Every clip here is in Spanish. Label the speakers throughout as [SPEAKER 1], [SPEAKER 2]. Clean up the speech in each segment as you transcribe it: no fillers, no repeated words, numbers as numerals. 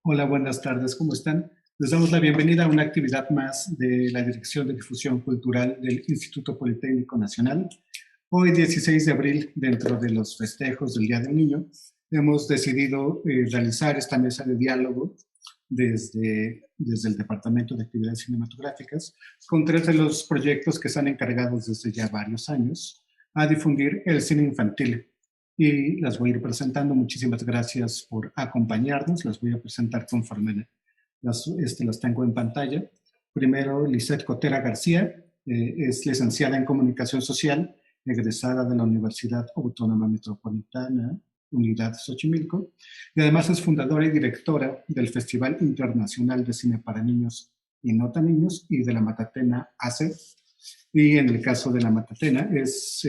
[SPEAKER 1] Hola, buenas tardes, ¿cómo están? Les damos la bienvenida a una actividad más de la Dirección de Difusión Cultural del Instituto Politécnico Nacional. Hoy, 16 de abril, dentro de los festejos del Día del Niño, hemos decidido realizar esta mesa de diálogo desde el Departamento de Actividades Cinematográficas con tres de los proyectos que están encargados desde ya varios años a difundir el cine infantil. Y las voy a ir presentando. Muchísimas gracias por acompañarnos. Las voy a presentar conforme las tengo en pantalla. Primero, Lisette Cotera García, es licenciada en Comunicación Social, egresada de la Universidad Autónoma Metropolitana, Unidad Xochimilco, y además es fundadora y directora del Festival Internacional de Cine para Niños y No Tan Niños y de la Matatena ACE. Y en el caso de la Matatena es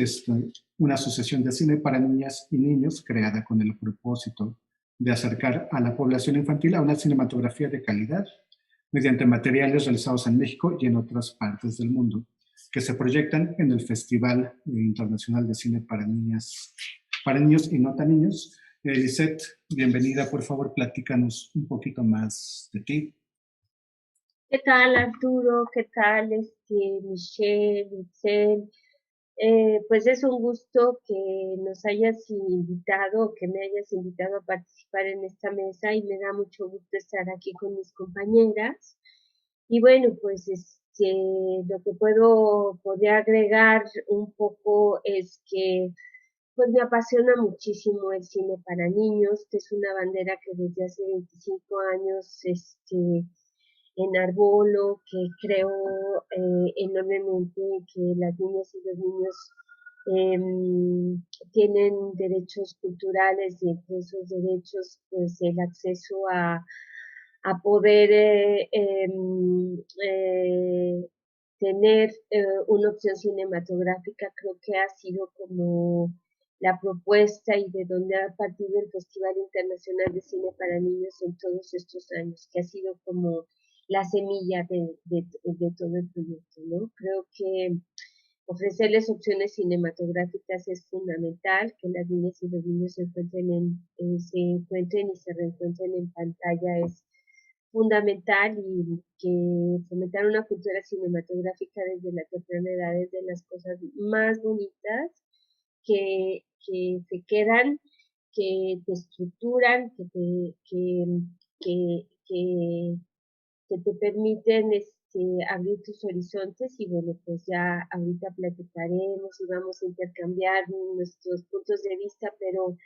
[SPEAKER 1] una asociación de cine para niñas y niños creada con el propósito de acercar a la población infantil a una cinematografía de calidad mediante materiales realizados en México y en otras partes del mundo, que se proyectan en el Festival Internacional de Cine para niños y no tan niños. Lisette, bienvenida, por favor, platícanos un poquito más de ti.
[SPEAKER 2] ¿Qué tal, Arturo? ¿Qué tal, Michelle, Itzel? Pues es un gusto que nos hayas invitado, que me hayas invitado a participar en esta mesa y me da mucho gusto estar aquí con mis compañeras. Y bueno, pues lo que podría agregar un poco es que pues me apasiona muchísimo el cine para niños, que es una bandera que desde hace 25 años, enarbolo, que creo enormemente que las niñas y los niños tienen derechos culturales y entre esos derechos pues el acceso a poder tener una opción cinematográfica. Creo que ha sido como la propuesta y de donde ha partido el Festival Internacional de Cine para Niños en todos estos años, que ha sido como la semilla de todo el proyecto, ¿no? Creo que ofrecerles opciones cinematográficas es fundamental, que las niñas y los niños se encuentren y se reencuentren en pantalla es fundamental, y que fomentar una cultura cinematográfica desde la temprana edad es de las cosas más bonitas que se quedan, que te estructuran, que, que, que te permiten abrir tus horizontes. Y bueno, pues ya ahorita platicaremos y vamos a intercambiar nuestros puntos de vista, pero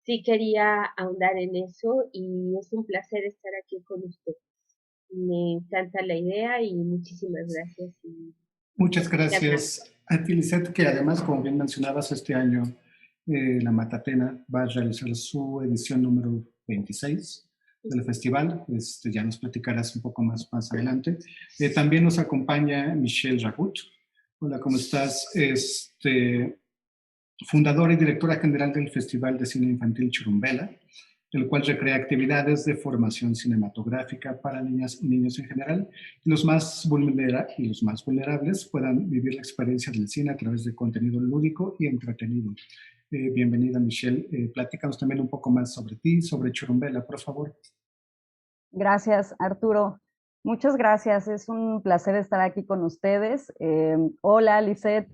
[SPEAKER 2] sí quería ahondar en eso y es un placer estar aquí con ustedes. Me encanta la idea y muchísimas gracias.
[SPEAKER 1] Muchas
[SPEAKER 2] Ya
[SPEAKER 1] gracias a ti, Lisette, que además, como bien mencionabas, este año la Matatena va a realizar su edición número 26 del festival. Ya nos platicarás un poco más adelante. También nos acompaña Michelle Ragut. Hola, ¿cómo estás? Fundadora y directora general del Festival de Cine Infantil Churumbela, el cual recrea actividades de formación cinematográfica para niñas y niños en general, y los más vulnerables puedan vivir la experiencia del cine a través de contenido lúdico y entretenido. Bienvenida, Michelle. Platícanos también un poco más sobre ti, sobre Churumbela, por favor.
[SPEAKER 3] Gracias, Arturo. Muchas gracias. Es un placer estar aquí con ustedes. Hola, Lisette.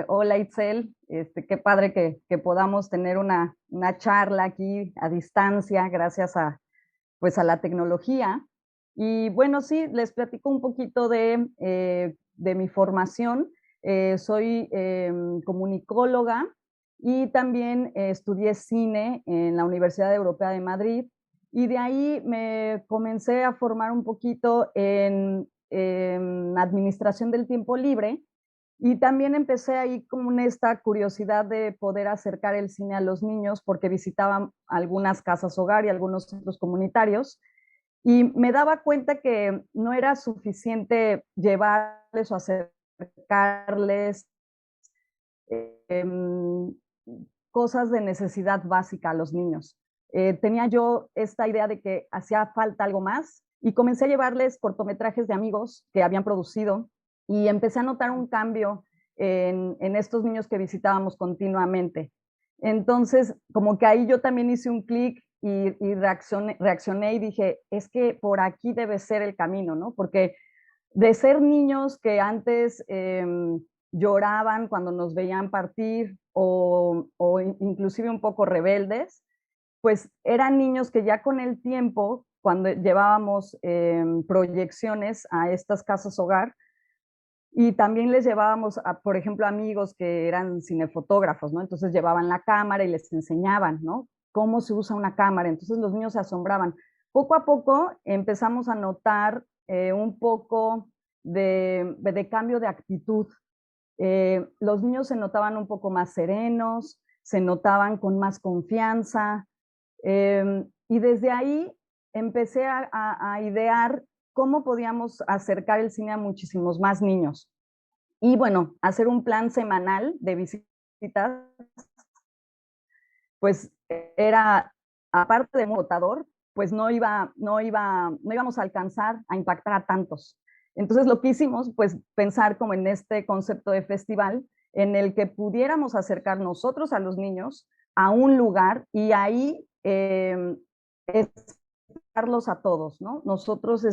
[SPEAKER 3] Hola, Itzel. Qué padre que podamos tener una charla aquí a distancia gracias pues a la tecnología. Y bueno, sí, les platico un poquito de mi formación. Soy comunicóloga y también estudié cine en la Universidad Europea de Madrid, y de ahí me comencé a formar un poquito en administración del tiempo libre, y también empecé ahí con esta curiosidad de poder acercar el cine a los niños porque visitaba algunas casas hogar y algunos centros comunitarios, y me daba cuenta que no era suficiente llevarles o acercarles eh, cosas de necesidad básica a los niños. Tenía yo esta idea de que hacía falta algo más, y comencé a llevarles cortometrajes de amigos que habían producido, y empecé a notar un cambio en estos niños que visitábamos continuamente. Entonces, como que ahí yo también hice un clic y reaccioné y dije, es que por aquí debe ser el camino, ¿no? Porque de ser niños que antes lloraban cuando nos veían partir o inclusive un poco rebeldes, pues eran niños que ya con el tiempo, cuando llevábamos proyecciones a estas casas hogar, y también les llevábamos, a, por ejemplo, amigos que eran cinefotógrafos, ¿no? Entonces llevaban la cámara y les enseñaban, ¿no? Cómo se usa una cámara. Entonces los niños se asombraban. Poco a poco empezamos a notar un poco de cambio de actitud. Los niños se notaban un poco más serenos, se notaban con más confianza, y desde ahí empecé a idear cómo podíamos acercar el cine a muchísimos más niños. Y bueno, hacer un plan semanal de visitas, pues era, aparte de muy agotador, pues no íbamos a alcanzar a impactar a tantos. Entonces lo que hicimos, pues pensar como en este concepto de festival en el que pudiéramos acercar nosotros a los niños a un lugar y ahí estarlos a todos, ¿no? Nosotros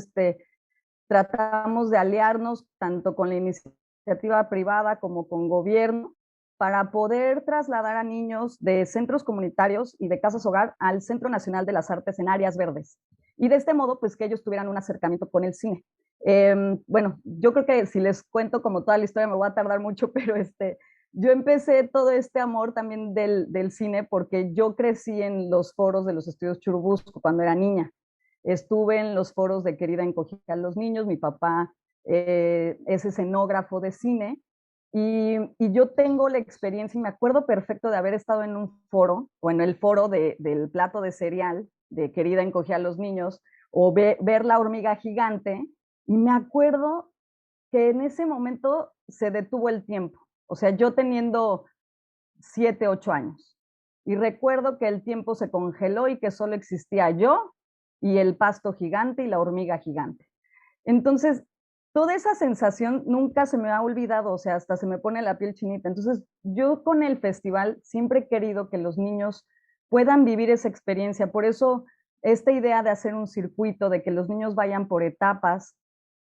[SPEAKER 3] tratamos de aliarnos tanto con la iniciativa privada como con gobierno para poder trasladar a niños de centros comunitarios y de casas hogar al Centro Nacional de las Artes en áreas verdes. Y de este modo, pues que ellos tuvieran un acercamiento con el cine. Bueno, yo creo que si les cuento como toda la historia me voy a tardar mucho, pero yo empecé todo este amor también del cine porque yo crecí en los foros de los estudios Churubusco cuando era niña. Estuve en los foros de Querida encogía a los niños, mi papá es escenógrafo de cine y yo tengo la experiencia y me acuerdo perfecto de haber estado en un foro o en el foro del plato de cereal de Querida encogía a los niños o ver la hormiga gigante y me acuerdo que en ese momento se detuvo el tiempo. O sea, yo teniendo 7, 8 años. Y recuerdo que el tiempo se congeló y que solo existía yo y el pasto gigante y la hormiga gigante. Entonces, toda esa sensación nunca se me ha olvidado, o sea, hasta se me pone la piel chinita. Entonces, yo con el festival siempre he querido que los niños puedan vivir esa experiencia. Por eso, esta idea de hacer un circuito, de que los niños vayan por etapas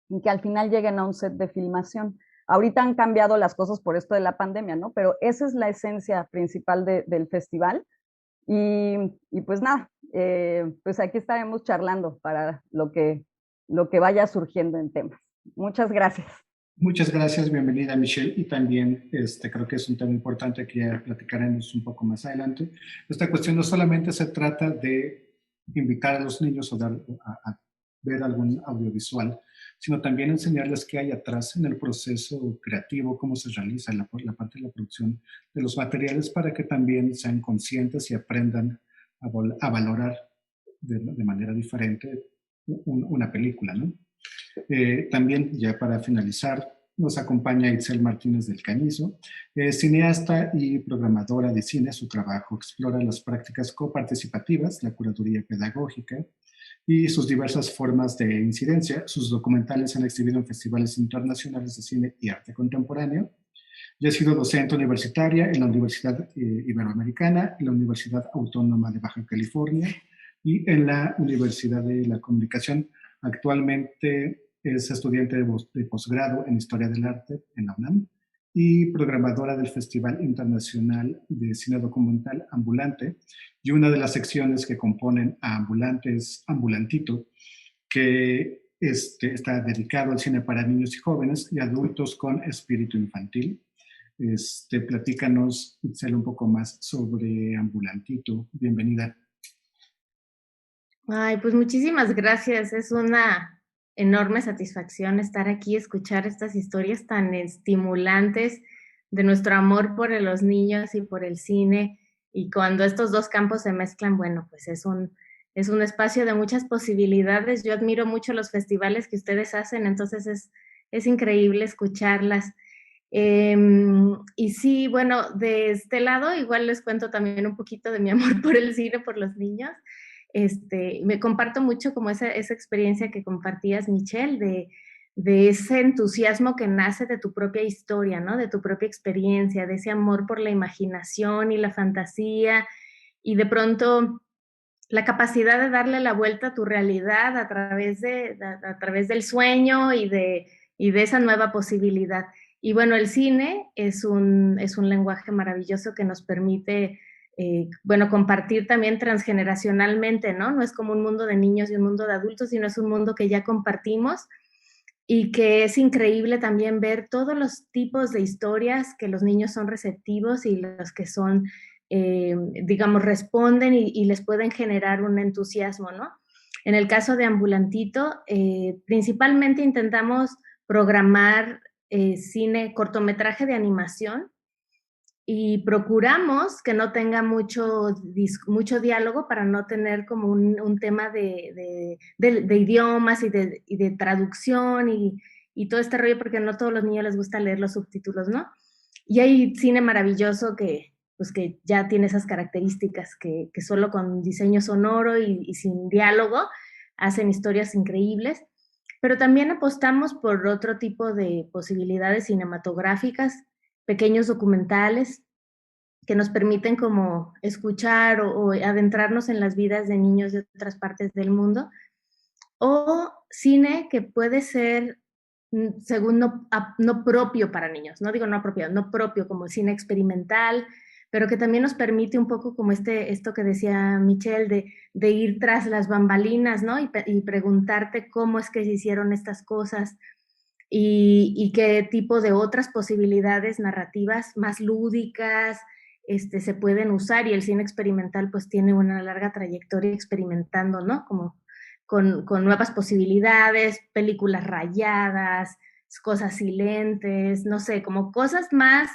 [SPEAKER 3] y que al final lleguen a un set de filmación. Ahorita han cambiado las cosas por esto de la pandemia, ¿no? Pero esa es la esencia principal del festival. Y pues nada, pues aquí estaremos charlando para lo que vaya surgiendo en temas. Muchas gracias.
[SPEAKER 1] Muchas gracias, bienvenida Michelle, y también creo que es un tema importante que ya platicaremos un poco más adelante. Esta cuestión no solamente se trata de invitar a los niños a ver algún audiovisual, sino también enseñarles qué hay atrás en el proceso creativo, cómo se realiza la parte de la producción de los materiales para que también sean conscientes y aprendan a valorar de manera diferente una película, ¿no? También, ya para finalizar, nos acompaña Itzel Martínez del Cañizo, cineasta y programadora de cine. Su trabajo explora las prácticas coparticipativas, la curaduría pedagógica y sus diversas formas de incidencia. Sus documentales se han exhibido en festivales internacionales de cine y arte contemporáneo. Ya ha sido docente universitaria en la Universidad Iberoamericana, en la Universidad Autónoma de Baja California y en la Universidad de la Comunicación. Actualmente es estudiante de posgrado en Historia del Arte en la UNAM y programadora del Festival Internacional de Cine Documental Ambulante, y una de las secciones que componen a Ambulante es Ambulantito, que está dedicado al cine para niños y jóvenes y adultos con espíritu infantil. Platícanos, Itzel, un poco más sobre Ambulantito. Bienvenida.
[SPEAKER 4] Ay, pues muchísimas gracias. Es una enorme satisfacción estar aquí, escuchar estas historias tan estimulantes de nuestro amor por los niños y por el cine. Y cuando estos dos campos se mezclan, bueno, pues es un espacio de muchas posibilidades. Yo admiro mucho los festivales que ustedes hacen, entonces es increíble escucharlas. Y sí, bueno, de este lado igual les cuento también un poquito de mi amor por el cine, por los niños. Me comparto mucho como esa experiencia que compartías, Michelle, de ese entusiasmo que nace de tu propia historia, ¿no? De tu propia experiencia, de ese amor por la imaginación y la fantasía, y de pronto la capacidad de darle la vuelta a tu realidad a través del sueño y de esa nueva posibilidad. Y bueno, el cine es un lenguaje maravilloso que nos permite, bueno, compartir también transgeneracionalmente, ¿no? No es como un mundo de niños y un mundo de adultos, sino es un mundo que ya compartimos y que es increíble también ver todos los tipos de historias que los niños son receptivos y los que son, digamos, responden y les pueden generar un entusiasmo, ¿no? En el caso de Ambulantito, principalmente intentamos programar cine, cortometraje de animación, y procuramos que no tenga mucho diálogo para no tener como un tema de idiomas y de traducción y todo este rollo, porque no a todos los niños les gusta leer los subtítulos, ¿no? Y hay cine maravilloso pues que ya tiene esas características, que solo con diseño sonoro y sin diálogo hacen historias increíbles. Pero también apostamos por otro tipo de posibilidades cinematográficas, pequeños documentales que nos permiten como escuchar o adentrarnos en las vidas de niños de otras partes del mundo, o cine que puede ser, según no propio para niños, no digo no apropiado, no propio, como cine experimental, pero que también nos permite un poco como esto que decía Michelle, de ir tras las bambalinas, ¿no? Y preguntarte cómo es que se hicieron estas cosas y qué tipo de otras posibilidades narrativas más lúdicas se pueden usar, y el cine experimental pues tiene una larga trayectoria experimentando, ¿no? Como con nuevas posibilidades, películas rayadas, cosas silentes, no sé, como cosas más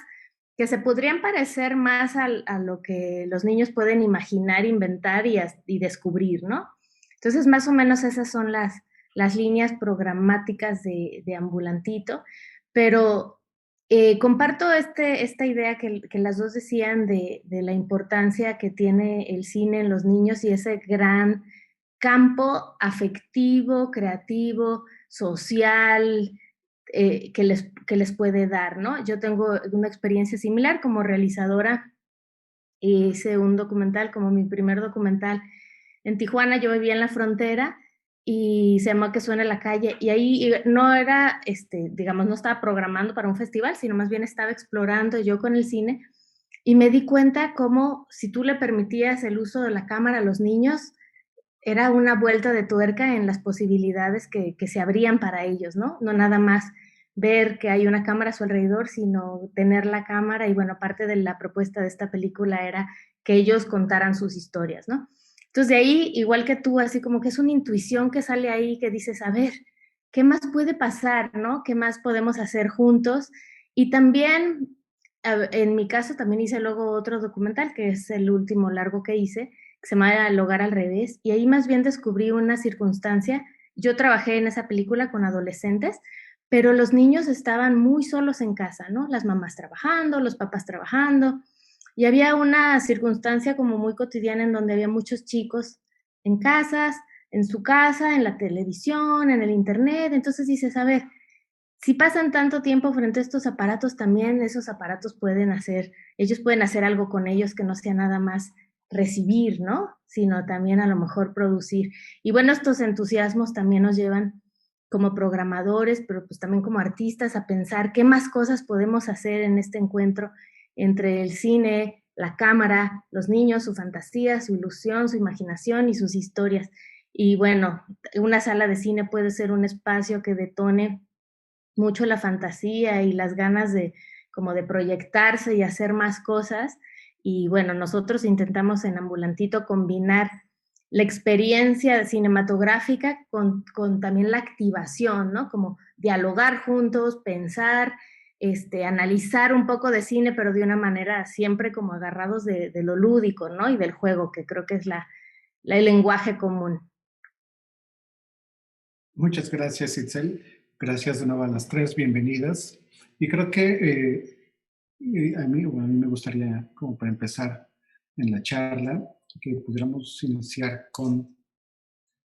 [SPEAKER 4] que se podrían parecer más a lo que los niños pueden imaginar, inventar y descubrir, ¿no? Entonces, más o menos esas son las líneas programáticas de Ambulantito, pero comparto esta idea que las dos decían de la importancia que tiene el cine en los niños y ese gran campo afectivo, creativo, social, que les puede dar, ¿no? Yo tengo una experiencia similar como realizadora. Hice un documental, como mi primer documental en Tijuana. Yo vivía en la frontera y se llamó Que Suene la Calle, y ahí no era, digamos, no estaba programando para un festival, sino más bien estaba explorando yo con el cine, y me di cuenta cómo si tú le permitías el uso de la cámara a los niños, era una vuelta de tuerca en las posibilidades que se abrían para ellos, ¿no? No nada más ver que hay una cámara a su alrededor, sino tener la cámara. Y bueno, parte de la propuesta de esta película era que ellos contaran sus historias, ¿no? Entonces de ahí, igual que tú, así como que es una intuición que sale ahí, que dices, a ver, ¿qué más puede pasar, no? ¿Qué más podemos hacer juntos? Y también, en mi caso, también hice luego otro documental, que es el último largo que hice, que se llama El Hogar al Revés, y ahí más bien descubrí una circunstancia. Yo trabajé en esa película con adolescentes, pero los niños estaban muy solos en casa, ¿no? Las mamás trabajando, los papás trabajando, y había una circunstancia como muy cotidiana en donde había muchos chicos en casas, en su casa, en la televisión, en el internet. Entonces dices, a ver, si pasan tanto tiempo frente a estos aparatos, también esos aparatos ellos pueden hacer algo con ellos que no sea nada más recibir, ¿no? Sino también a lo mejor producir. Y bueno, estos entusiasmos también nos llevan como programadores, pero pues también como artistas, a pensar qué más cosas podemos hacer en este encuentro entre el cine, la cámara, los niños, su fantasía, su ilusión, su imaginación y sus historias. Y bueno, una sala de cine puede ser un espacio que detone mucho la fantasía y las ganas como de proyectarse y hacer más cosas. Y bueno, nosotros intentamos en Ambulantito combinar la experiencia cinematográfica con también la activación, ¿no? Como dialogar juntos, pensar, analizar un poco de cine, pero de una manera siempre como agarrados de lo lúdico, ¿no? Y del juego, que creo que es el lenguaje común.
[SPEAKER 1] Muchas gracias, Itzel. Gracias de nuevo a las tres, bienvenidas. Y creo que a mí me gustaría, como para empezar en la charla, que pudiéramos iniciar con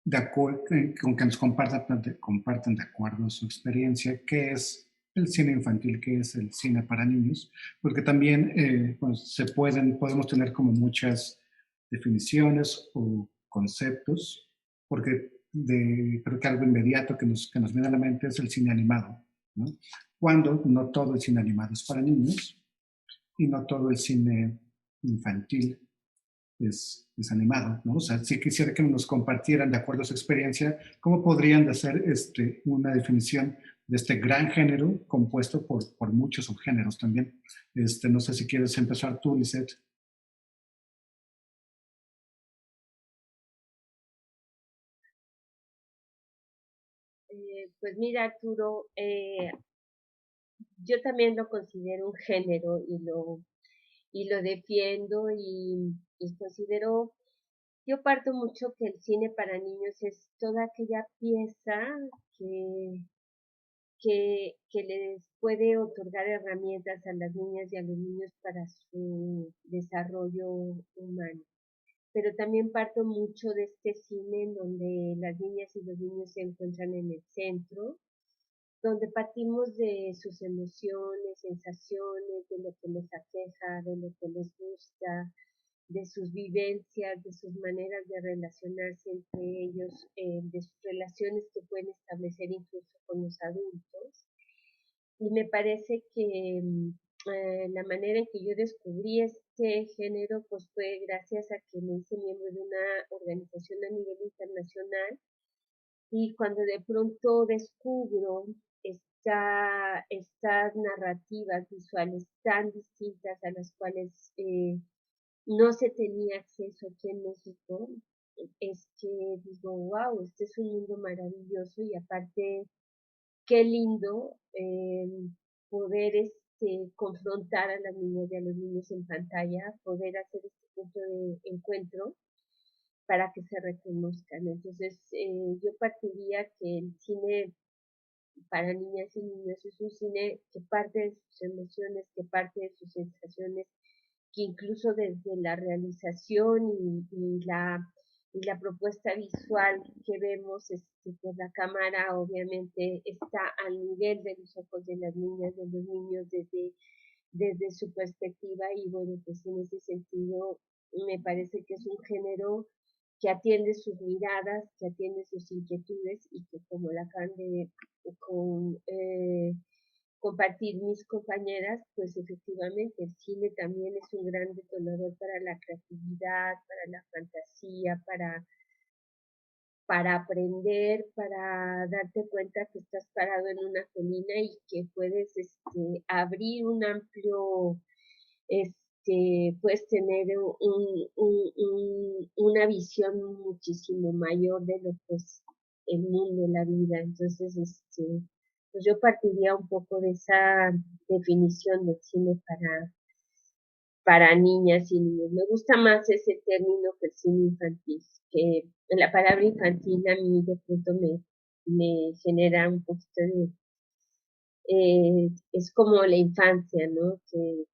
[SPEAKER 1] que nos compartan de acuerdo a su experiencia qué es el cine infantil, qué es el cine para niños, porque también pues, podemos tener como muchas definiciones o conceptos, porque creo que algo inmediato que nos viene a la mente es el cine animado, ¿no? Cuando no todo el cine animado es para niños y no todo el cine infantil es animado, ¿no? O sea, sí quisiera que nos compartieran, de acuerdo a su experiencia, cómo podrían hacer una definición de este gran género compuesto por muchos subgéneros también. No sé si quieres empezar tú, Lisette.
[SPEAKER 2] Pues mira, Arturo, yo también lo considero un género y lo defiendo y considero, yo parto mucho que el cine para niños es toda aquella pieza que, que les puede otorgar herramientas a las niñas y a los niños para su desarrollo humano. Pero también parto mucho de este cine en donde las niñas y los niños se encuentran en el centro, donde partimos de sus emociones, sensaciones, de lo que les aqueja, de lo que les gusta, de sus vivencias, de sus maneras de relacionarse entre ellos, de sus relaciones que pueden establecer incluso con los adultos. Y me parece que la manera en que yo descubrí este género pues fue gracias a que me hice miembro de una organización a nivel internacional y cuando de pronto descubro estas narrativas visuales tan distintas a las cuales no se tenía acceso aquí en México, es que digo, wow, este es un mundo maravilloso y aparte, qué lindo poder confrontar a las niñas y a los niños en pantalla, poder hacer este punto de encuentro para que se reconozcan. Entonces, yo partiría que el cine para niñas y niños es un cine que parte de sus emociones, que parte de sus sensaciones, que incluso desde la realización y la propuesta visual que vemos, pues la cámara obviamente está al nivel de los ojos de las niñas, de los niños, desde su perspectiva y bueno, pues en ese sentido me parece que es un género que atiende sus miradas, que atiende sus inquietudes y que como la acaban de con, compartir mis compañeras, pues efectivamente el cine también es un gran detonador para la creatividad, para la fantasía, para aprender, para darte cuenta que estás parado en una colina y que puedes abrir un amplio, puedes tener una visión muchísimo mayor de lo que es el mundo, la vida. Entonces, pues yo partiría un poco de esa definición del cine para niñas y niños. Me gusta más ese término que el cine infantil, que la palabra infantil a mí de pronto me genera un poquito de... es como la infancia, ¿no? Que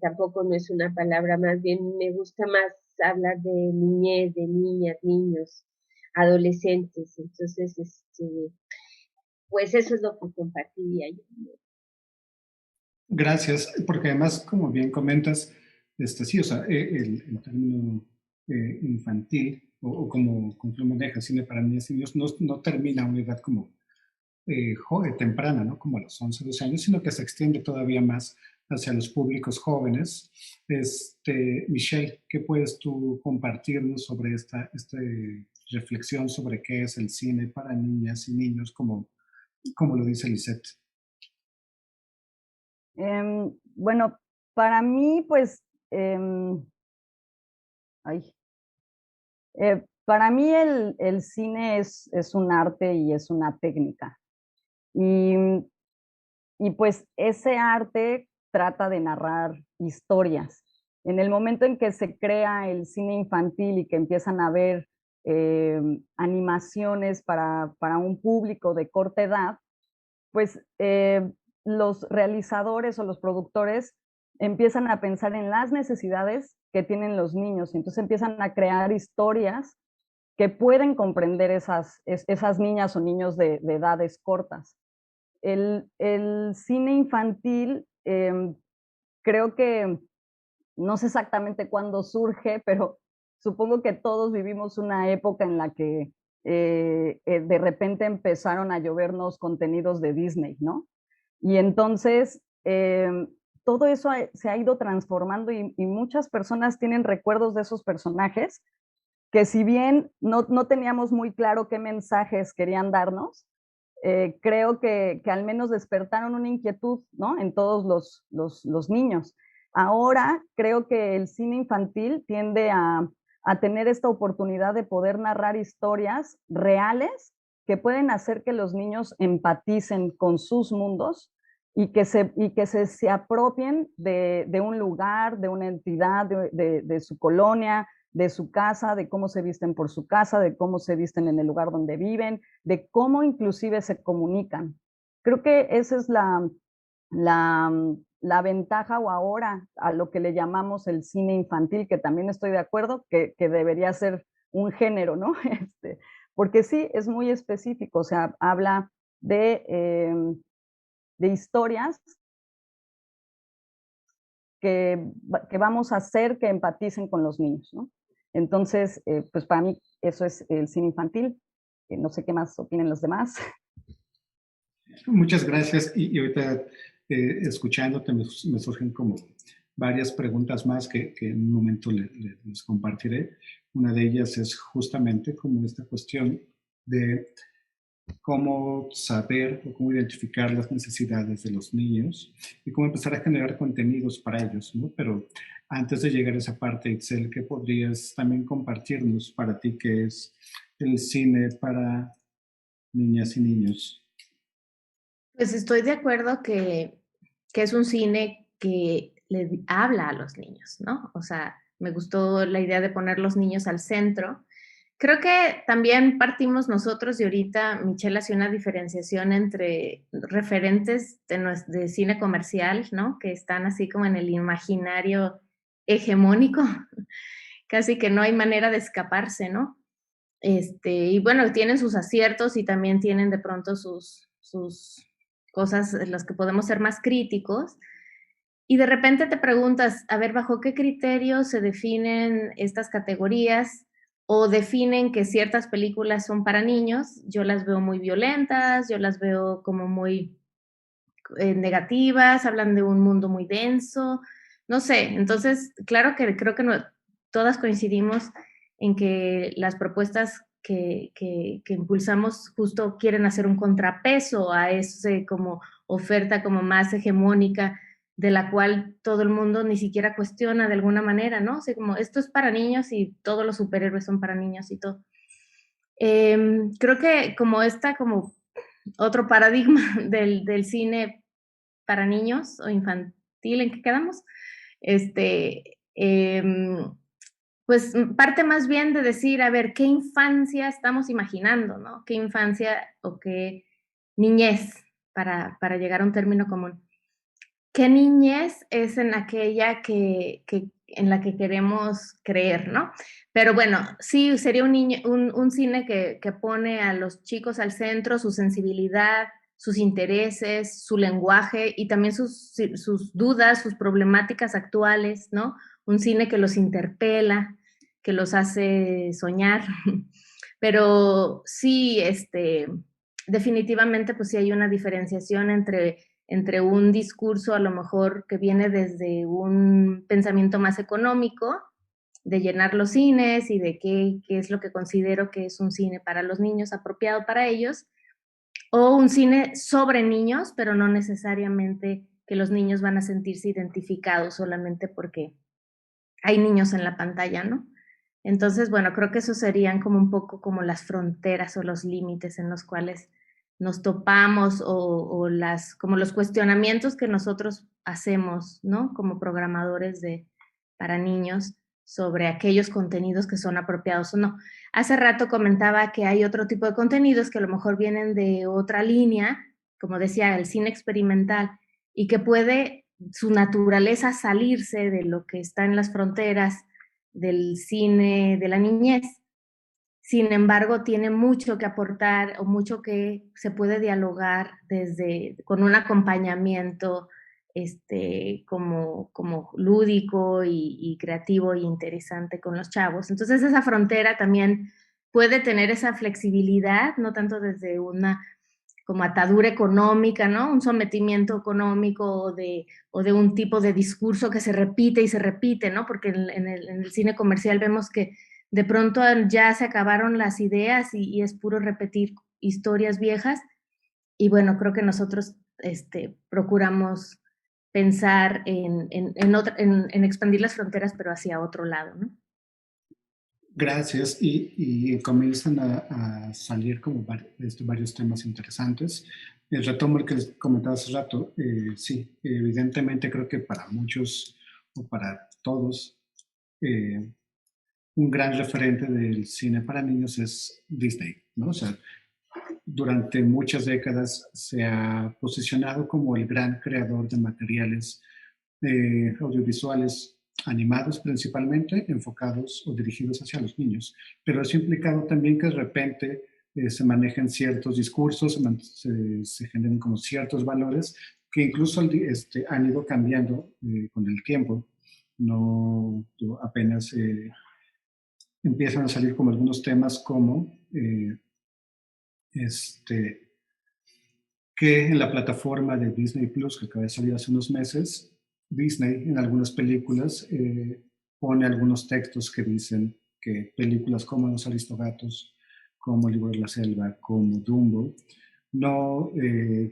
[SPEAKER 2] tampoco no es una palabra, más bien me gusta más hablar de niñez, de niñas, niños, adolescentes. Entonces, pues eso es lo que compartiría yo.
[SPEAKER 1] Gracias, porque además, como bien comentas, sí, o sea, el término infantil, o como lo maneja cine para niñas y niños, no termina a una edad como temprana, ¿no? Como a los 11, 12 años, sino que se extiende todavía más hacia los públicos jóvenes. Michelle, ¿qué puedes tú compartirnos sobre esta reflexión sobre qué es el cine para niñas y niños, como lo dice Lisette?
[SPEAKER 3] Bueno, para mí, pues, para mí el cine es un arte y es una técnica. Y pues ese arte trata de narrar historias. En el momento en que se crea el cine infantil y que empiezan a ver animaciones para un público de corta edad, pues los realizadores o los productores empiezan a pensar en las necesidades que tienen los niños, y entonces empiezan a crear historias que pueden comprender esas niñas o niños de edades cortas. El cine infantil, creo que no sé exactamente cuándo surge, pero supongo que todos vivimos una época en la que de repente empezaron a llovernos contenidos de Disney, ¿no? Y entonces todo eso se ha ido transformando y muchas personas tienen recuerdos de esos personajes que si bien no teníamos muy claro qué mensajes querían darnos, creo que al menos despertaron una inquietud, ¿no? En todos los niños. Ahora creo que el cine infantil tiende a tener esta oportunidad de poder narrar historias reales que pueden hacer que los niños empaticen con sus mundos y que se apropien de un lugar, de una entidad, de su colonia, de su casa, de cómo se visten por su casa, de cómo se visten en el lugar donde viven, de cómo inclusive se comunican. Creo que esa es la ventaja o ahora a lo que le llamamos el cine infantil, que también estoy de acuerdo que debería ser un género, ¿no? Porque sí, es muy específico, o sea, habla de historias que vamos a hacer que empaticen con los niños, ¿no? Entonces, pues para mí eso es el cine infantil. No sé qué más opinen los demás.
[SPEAKER 1] Muchas gracias. Y ahorita escuchándote me surgen como varias preguntas más que en un momento les compartiré. Una de ellas es justamente como esta cuestión de cómo saber o cómo identificar las necesidades de los niños y cómo empezar a generar contenidos para ellos, ¿no? Pero antes de llegar a esa parte, Itzel, ¿qué podrías también compartirnos para ti qué es el cine para niñas y niños?
[SPEAKER 4] Pues estoy de acuerdo que es un cine que le habla a los niños, ¿no? O sea, me gustó la idea de poner los niños al centro. Creo que también partimos nosotros y ahorita Michelle hacía una diferenciación entre referentes de cine comercial, ¿no? Que están así como en el imaginario hegemónico, casi que no hay manera de escaparse, ¿no? Y bueno, tienen sus aciertos y también tienen de pronto sus cosas en las que podemos ser más críticos. Y de repente te preguntas, a ver, ¿bajo qué criterios se definen estas categorías o definen que ciertas películas son para niños? Yo las veo muy violentas, yo las veo como muy negativas, hablan de un mundo muy denso, no sé. Entonces, claro que creo que todas coincidimos en que las propuestas que impulsamos justo quieren hacer un contrapeso a ese como oferta como más hegemónica de la cual todo el mundo ni siquiera cuestiona de alguna manera, ¿no? O sea, como esto es para niños y todos los superhéroes son para niños y todo. Creo que como como otro paradigma del cine para niños o infantil, ¿en qué quedamos? Pues parte más bien de decir, a ver, ¿qué infancia estamos imaginando, no? ¿Qué infancia o qué niñez, para llegar a un término común? ¿Qué niñez es en aquella en la que queremos creer, no? Pero bueno, sí, sería un cine que pone a los chicos al centro, su sensibilidad, sus intereses, su lenguaje y también sus dudas, sus problemáticas actuales, ¿no? Un cine que los interpela, que los hace soñar. Pero sí, definitivamente, pues sí hay una diferenciación entre un discurso a lo mejor que viene desde un pensamiento más económico, de llenar los cines y de qué es lo que considero que es un cine para los niños, apropiado para ellos, o un cine sobre niños, pero no necesariamente que los niños van a sentirse identificados solamente porque hay niños en la pantalla, ¿no? Entonces, bueno, creo que eso serían como un poco como las fronteras o los límites en los cuales nos topamos o como los cuestionamientos que nosotros hacemos, ¿no? Como programadores para niños sobre aquellos contenidos que son apropiados o no. Hace rato comentaba que hay otro tipo de contenidos que a lo mejor vienen de otra línea, como decía, el cine experimental, y que puede su naturaleza salirse de lo que está en las fronteras del cine de la niñez. Sin embargo, tiene mucho que aportar o mucho que se puede dialogar con un acompañamiento como lúdico y creativo y interesante con los chavos. Entonces esa frontera también puede tener esa flexibilidad, no tanto desde una como atadura económica, ¿no? Un sometimiento económico o de un tipo de discurso que se repite y se repite, ¿no? Porque en el cine comercial vemos que de pronto ya se acabaron las ideas y es puro repetir historias viejas. Y bueno, creo que nosotros procuramos pensar en expandir las fronteras, pero hacia otro lado, ¿no?
[SPEAKER 1] Gracias. Y comienzan a salir como varios temas interesantes. Retomo el que les comentaba hace rato. Sí, evidentemente creo que para muchos o para todos, un gran referente del cine para niños es Disney, ¿no? O sea, durante muchas décadas se ha posicionado como el gran creador de materiales audiovisuales animados principalmente, enfocados o dirigidos hacia los niños. Pero eso ha implicado también que de repente se manejen ciertos discursos, se generen como ciertos valores que incluso han ido cambiando con el tiempo. No apenas empiezan a salir como algunos temas como que en la plataforma de Disney Plus, que acaba de salir hace unos meses, Disney en algunas películas pone algunos textos que dicen que películas como Los Aristogatos, como El Libro de la Selva, como Dumbo, no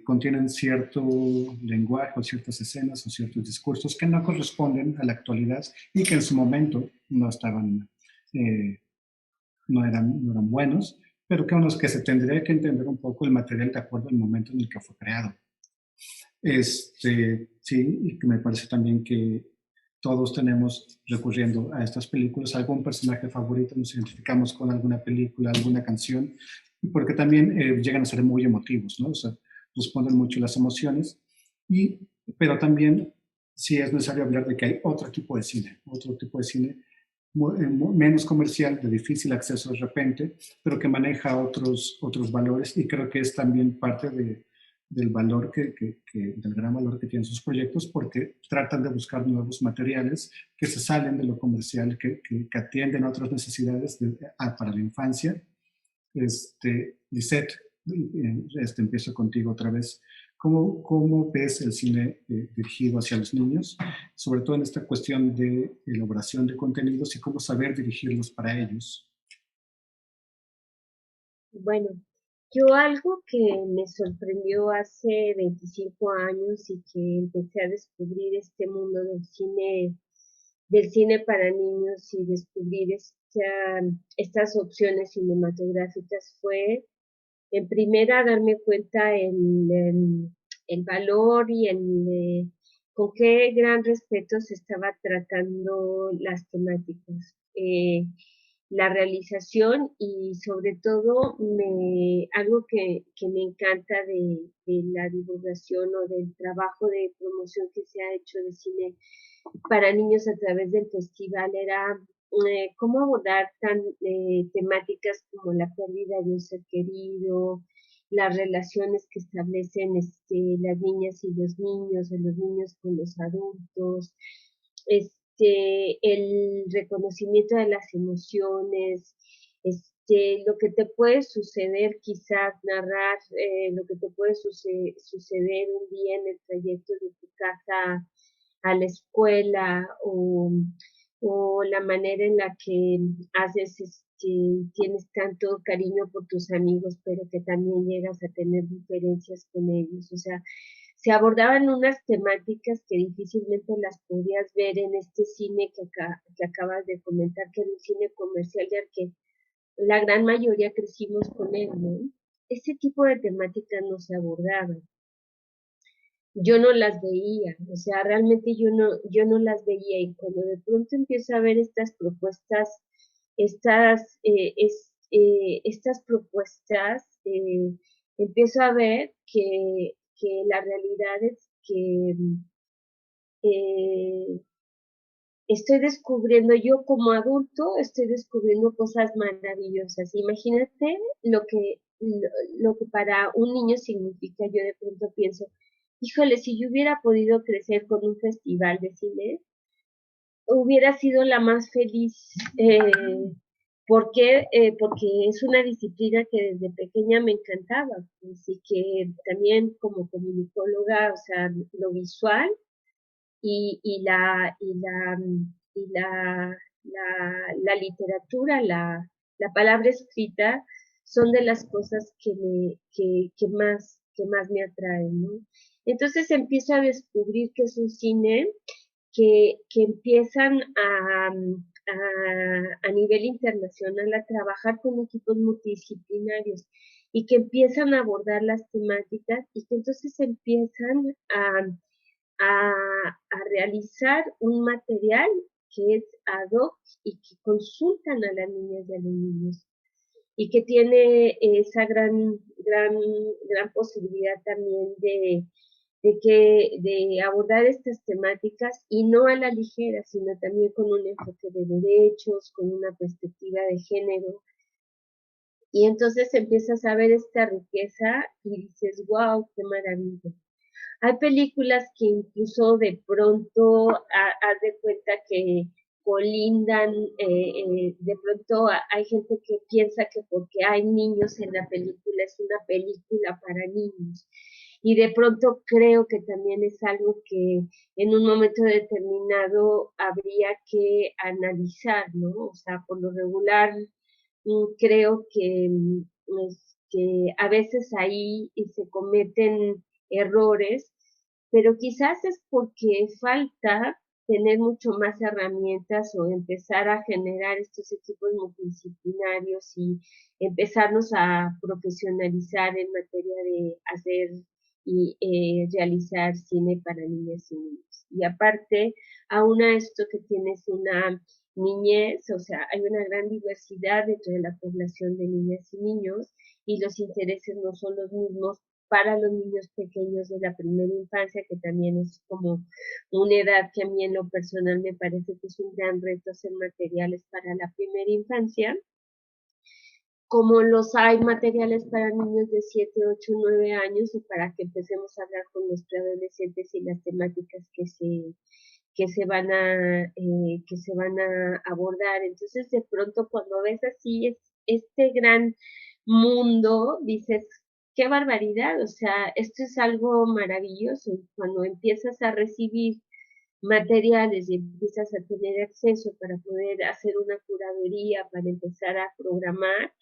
[SPEAKER 1] contienen cierto lenguaje o ciertas escenas o ciertos discursos que no corresponden a la actualidad y que en su momento no estaban, no eran buenos, pero que se tendría que entender un poco el material de acuerdo al momento en el que fue creado. Sí, y que me parece también que todos tenemos, recurriendo a estas películas, algún personaje favorito, nos identificamos con alguna película, alguna canción, porque también llegan a ser muy emotivos, ¿no? O sea, responden mucho las emociones, pero también sí es necesario hablar de que hay otro tipo de cine menos comercial, de difícil acceso de repente, pero que maneja otros valores y creo que es también parte del valor del gran valor que tienen sus proyectos porque tratan de buscar nuevos materiales que se salen de lo comercial, que atienden a otras necesidades para la infancia. Lisette, empiezo contigo otra vez. ¿Cómo ves el cine dirigido hacia los niños, sobre todo en esta cuestión de elaboración de contenidos y cómo saber dirigirlos para ellos?
[SPEAKER 2] Bueno, yo algo que me sorprendió hace 25 años y que empecé a descubrir este mundo del cine para niños y descubrir estas opciones cinematográficas fue, en primera, darme cuenta el valor y con qué gran respeto se estaba tratando las temáticas. La realización y sobre todo algo que me encanta de la divulgación o del trabajo de promoción que se ha hecho de cine para niños a través del festival era cómo abordar temáticas como la pérdida de un ser querido, las relaciones que establecen las niñas y los niños, o los niños con los adultos, el reconocimiento de las emociones, lo que te puede suceder, quizás narrar lo que te puede suceder un día en el trayecto de tu casa a la escuela o la manera en la que haces, tienes tanto cariño por tus amigos, pero que también llegas a tener diferencias con ellos. O sea, se abordaban unas temáticas que difícilmente las podías ver en este cine que acabas de comentar, que era un cine comercial ya que la gran mayoría crecimos con él, ¿no? Ese tipo de temáticas no se abordaban. Yo no las veía, o sea, realmente yo no las veía y cuando de pronto empiezo a ver estas propuestas, estas propuestas, empiezo a ver que la realidad es que eh, estoy descubriendo, yo como adulto, estoy descubriendo cosas maravillosas. Imagínate lo que para un niño significa, yo de pronto pienso, híjole, si yo hubiera podido crecer con un festival de cine, hubiera sido la más feliz. ¿Por qué? Porque es una disciplina que desde pequeña me encantaba, así que también como comunicóloga, o sea, lo visual y la literatura, la palabra escrita, son de las cosas que más me atraen, ¿no? Entonces empiezo a descubrir que es un cine que empiezan a nivel internacional a trabajar con equipos multidisciplinarios y que empiezan a abordar las temáticas y que entonces empiezan a realizar un material que es ad hoc y que consultan a las niñas y a los niños y que tiene esa gran posibilidad también de abordar estas temáticas y no a la ligera, sino también con un enfoque de derechos, con una perspectiva de género. Y entonces empiezas a ver esta riqueza y dices, wow, qué maravilla. Hay películas que incluso de pronto haz de cuenta que colindan, de pronto hay gente que piensa que porque hay niños en la película es una película para niños. Y de pronto creo que también es algo que en un momento determinado habría que analizar, ¿no? O sea, por lo regular creo que a veces ahí se cometen errores, pero quizás es porque falta tener mucho más herramientas o empezar a generar estos equipos multidisciplinarios y empezarnos a profesionalizar en materia de hacer y realizar cine para niñas y niños. Y aparte, aún a esto que tienes una niñez, o sea, hay una gran diversidad dentro de la población de niñas y niños y los intereses no son los mismos para los niños pequeños de la primera infancia, que también es como una edad que a mí en lo personal me parece que es un gran reto hacer materiales para la primera infancia, como los hay materiales para niños de 7, 8, 9 años y para que empecemos a hablar con los preadolescentes y las temáticas que se van a abordar. Entonces, de pronto, cuando ves así este gran mundo, dices, qué barbaridad, o sea, esto es algo maravilloso. Cuando empiezas a recibir materiales y empiezas a tener acceso para poder hacer una curaduría, para empezar a programar,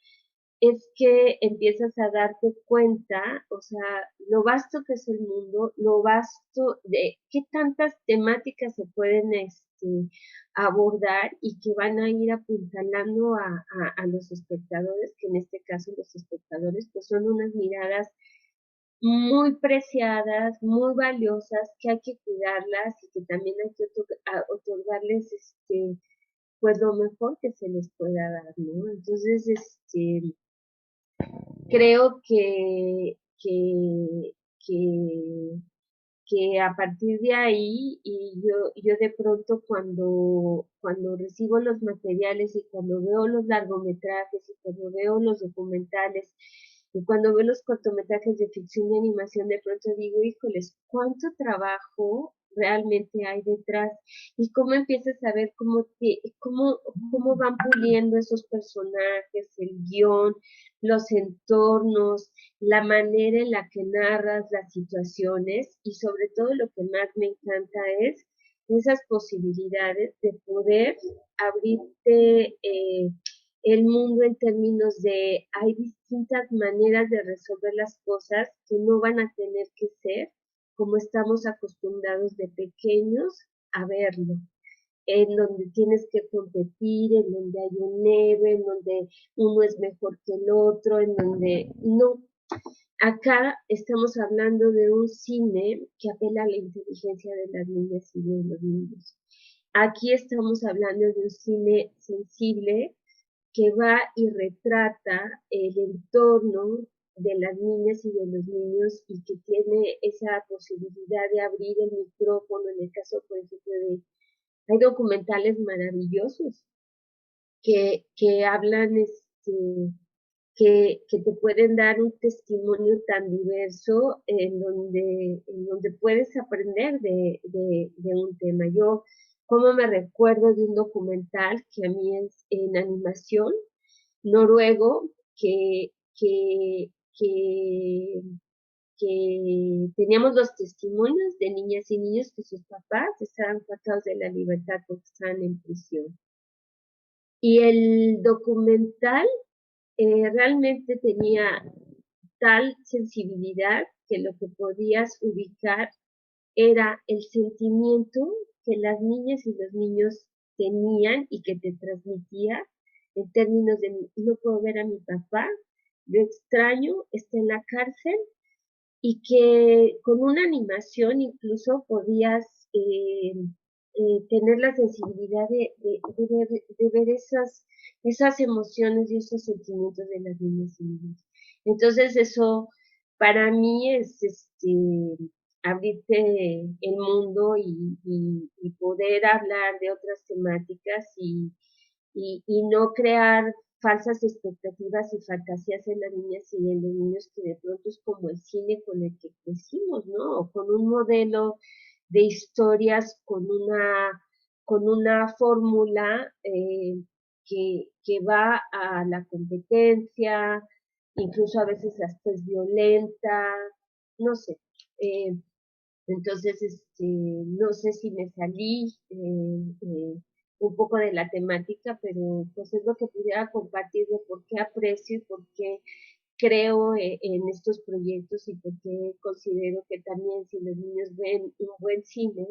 [SPEAKER 2] es que empiezas a darte cuenta, o sea, lo vasto que es el mundo, lo vasto de qué tantas temáticas se pueden abordar y que van a ir apuntalando a los espectadores, que en este caso los espectadores pues son unas miradas muy preciadas, muy valiosas, que hay que cuidarlas y que también hay que otorgarles pues lo mejor que se les pueda dar, ¿no? Entonces, creo que, que a partir de ahí, y yo de pronto cuando recibo los materiales y cuando veo los largometrajes y cuando veo los documentales y cuando veo los cortometrajes de ficción y animación, de pronto digo, híjoles, cuánto trabajo realmente hay detrás y cómo empiezas a ver cómo van puliendo esos personajes, el guión, los entornos, la manera en la que narras las situaciones y sobre todo lo que más me encanta es esas posibilidades de poder abrirte el mundo en términos de hay distintas maneras de resolver las cosas que no van a tener que ser como estamos acostumbrados de pequeños a verlo, en donde tienes que competir, en donde hay un ego, en donde uno es mejor que el otro, en donde no. Acá estamos hablando de un cine que apela a la inteligencia de las niñas y de los niños. Aquí estamos hablando de un cine sensible que va y retrata el entorno de las niñas y de los niños y que tiene esa posibilidad de abrir el micrófono, en el caso, por ejemplo, hay documentales maravillosos que hablan que te pueden dar un testimonio tan diverso en donde puedes aprender de un tema. Yo, como me recuerdo de un documental que a mí es en animación noruego, que, que teníamos los testimonios de niñas y niños que sus papás estaban faltados de la libertad porque estaban en prisión. Y el documental realmente tenía tal sensibilidad que lo que podías ubicar era el sentimiento que las niñas y los niños tenían y que te transmitía en términos de no puedo ver a mi papá, lo extraño, está en la cárcel, y que con una animación incluso podías tener la sensibilidad de ver esas emociones y esos sentimientos de las niñas y niños. Entonces eso para mí es abrirte el mundo y poder hablar de otras temáticas y no crear falsas expectativas y fantasías en las niñas y en los niños que de pronto es como el cine con el que crecimos, ¿no? O con un modelo de historias con una fórmula que va a la competencia, incluso a veces hasta es violenta, no sé. Entonces, no sé si me salí un poco de la temática, pero pues es lo que pudiera compartir de por qué aprecio y por qué creo en estos proyectos y por qué considero que también si los niños ven un buen cine,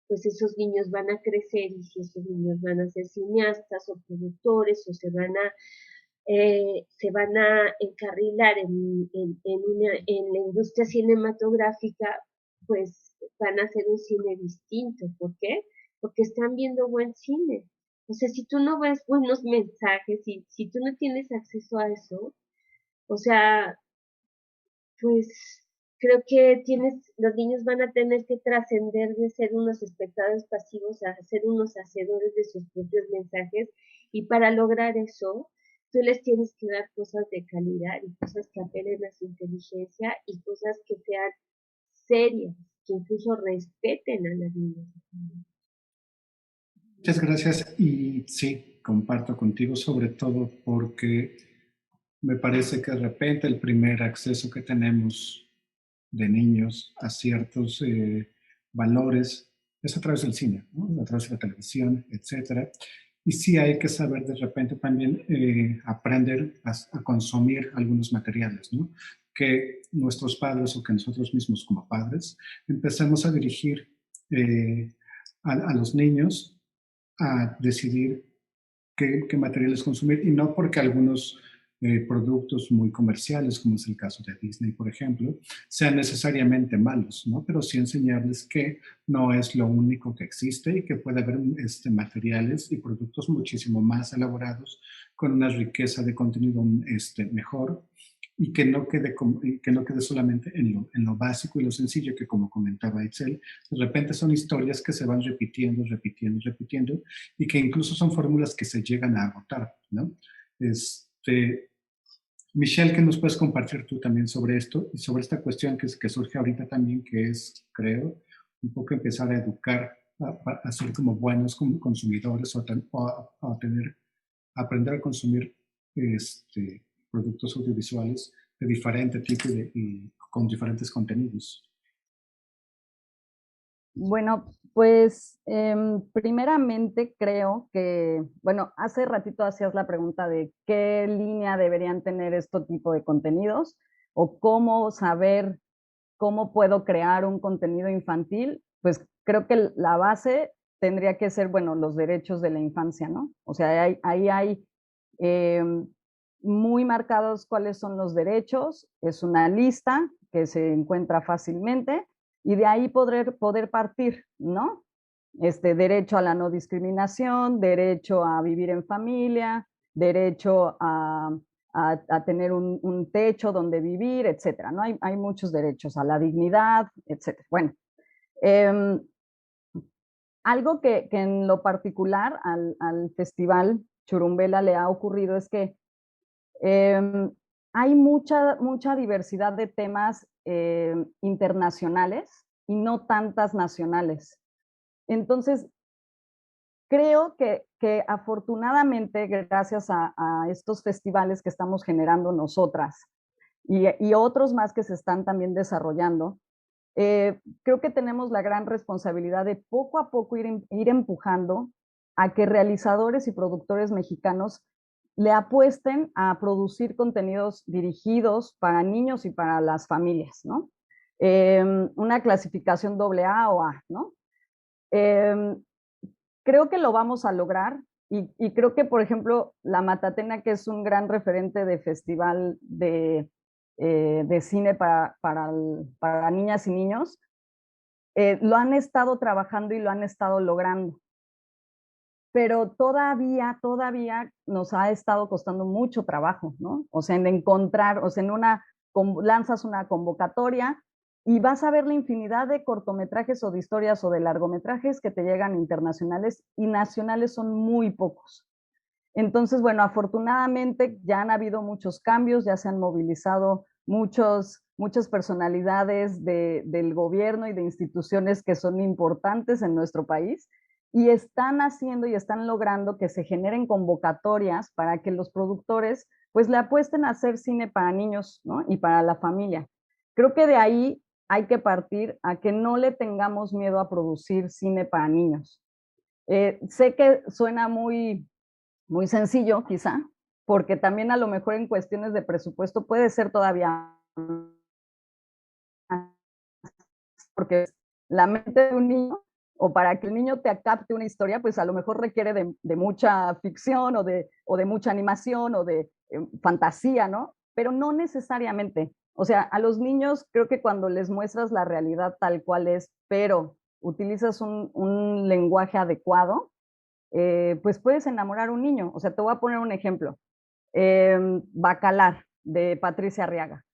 [SPEAKER 2] pues esos niños van a crecer y si esos niños van a ser cineastas o productores o se van a encarrilar en la industria cinematográfica, pues van a hacer un cine distinto. ¿Por qué? Porque están viendo buen cine. O sea, si tú no ves buenos mensajes, si tú no tienes acceso a eso, o sea, pues creo que los niños van a tener que trascender de ser unos espectadores pasivos a ser unos hacedores de sus propios mensajes y para lograr eso, tú les tienes que dar cosas de calidad y cosas que apelen a su inteligencia y cosas que sean serias, que incluso respeten a las niñas.
[SPEAKER 1] Muchas gracias y sí, comparto contigo sobre todo porque me parece que de repente el primer acceso que tenemos de niños a ciertos valores es a través del cine, ¿no? A través de la televisión, etcétera. Y sí hay que saber de repente también aprender a consumir algunos materiales, ¿no? Que nuestros padres o que nosotros mismos como padres empecemos a dirigir a los niños a decidir qué materiales consumir y no porque algunos productos muy comerciales, como es el caso de Disney, por ejemplo, sean necesariamente malos, ¿no? Pero sí enseñarles que no es lo único que existe y que puede haber materiales y productos muchísimo más elaborados con una riqueza de contenido mejor y que no quede solamente en lo básico y lo sencillo que, como comentaba Itzel, de repente son historias que se van repitiendo, repitiendo, repitiendo y que incluso son fórmulas que se llegan a agotar, ¿no? Michelle, ¿qué nos puedes compartir tú también sobre esto y sobre esta cuestión que surge ahorita también, que es, creo, un poco empezar a educar, a ser como buenos como consumidores o aprender a consumir productos audiovisuales de diferente tipo y con diferentes contenidos?
[SPEAKER 3] Bueno, pues primeramente creo que, bueno, hace ratito hacías la pregunta de qué línea deberían tener este tipo de contenidos o cómo saber cómo puedo crear un contenido infantil. Pues creo que la base tendría que ser, bueno, los derechos de la infancia, ¿no? O sea, ahí hay muy marcados cuáles son los derechos, es una lista que se encuentra fácilmente y de ahí poder partir, ¿no? Derecho a la no discriminación, derecho a vivir en familia, derecho a tener un techo donde vivir, etcétera, ¿no? Hay muchos derechos a la dignidad, etcétera. Bueno, eh, algo que en lo particular al Festival Churumbela le ha ocurrido es que hay mucha diversidad de temas internacionales y no tantas nacionales. Entonces, creo que afortunadamente, gracias a estos festivales que estamos generando nosotras y otros más que se están también desarrollando, creo que tenemos la gran responsabilidad de poco a poco ir empujando a que realizadores y productores mexicanos le apuesten a producir contenidos dirigidos para niños y para las familias, ¿no? Una clasificación AA o A, ¿no? Creo que lo vamos a lograr y creo que, por ejemplo, La Matatena, que es un gran referente de festival de cine para niñas y niños, lo han estado trabajando y lo han estado logrando. Pero todavía nos ha estado costando mucho trabajo, ¿no? O sea, en encontrar, o sea, lanzas una convocatoria y vas a ver la infinidad de cortometrajes o de historias o de largometrajes que te llegan internacionales y nacionales son muy pocos. Entonces, bueno, afortunadamente ya han habido muchos cambios, ya se han movilizado muchas personalidades del gobierno y de instituciones que son importantes en nuestro país y están haciendo y están logrando que se generen convocatorias para que los productores pues le apuesten a hacer cine para niños, ¿no? Y para la familia. Creo que de ahí hay que partir a que no le tengamos miedo a producir cine para niños. Sé que suena muy sencillo quizá, porque también a lo mejor en cuestiones de presupuesto puede ser todavía, porque la mente de un niño, o para que el niño te capte una historia, pues a lo mejor requiere de mucha ficción o de mucha animación o de fantasía, ¿no? Pero no necesariamente. O sea, a los niños creo que cuando les muestras la realidad tal cual es, pero utilizas un lenguaje adecuado, pues puedes enamorar a un niño. O sea, te voy a poner un ejemplo. Bacalar, de Patricia Arriaga.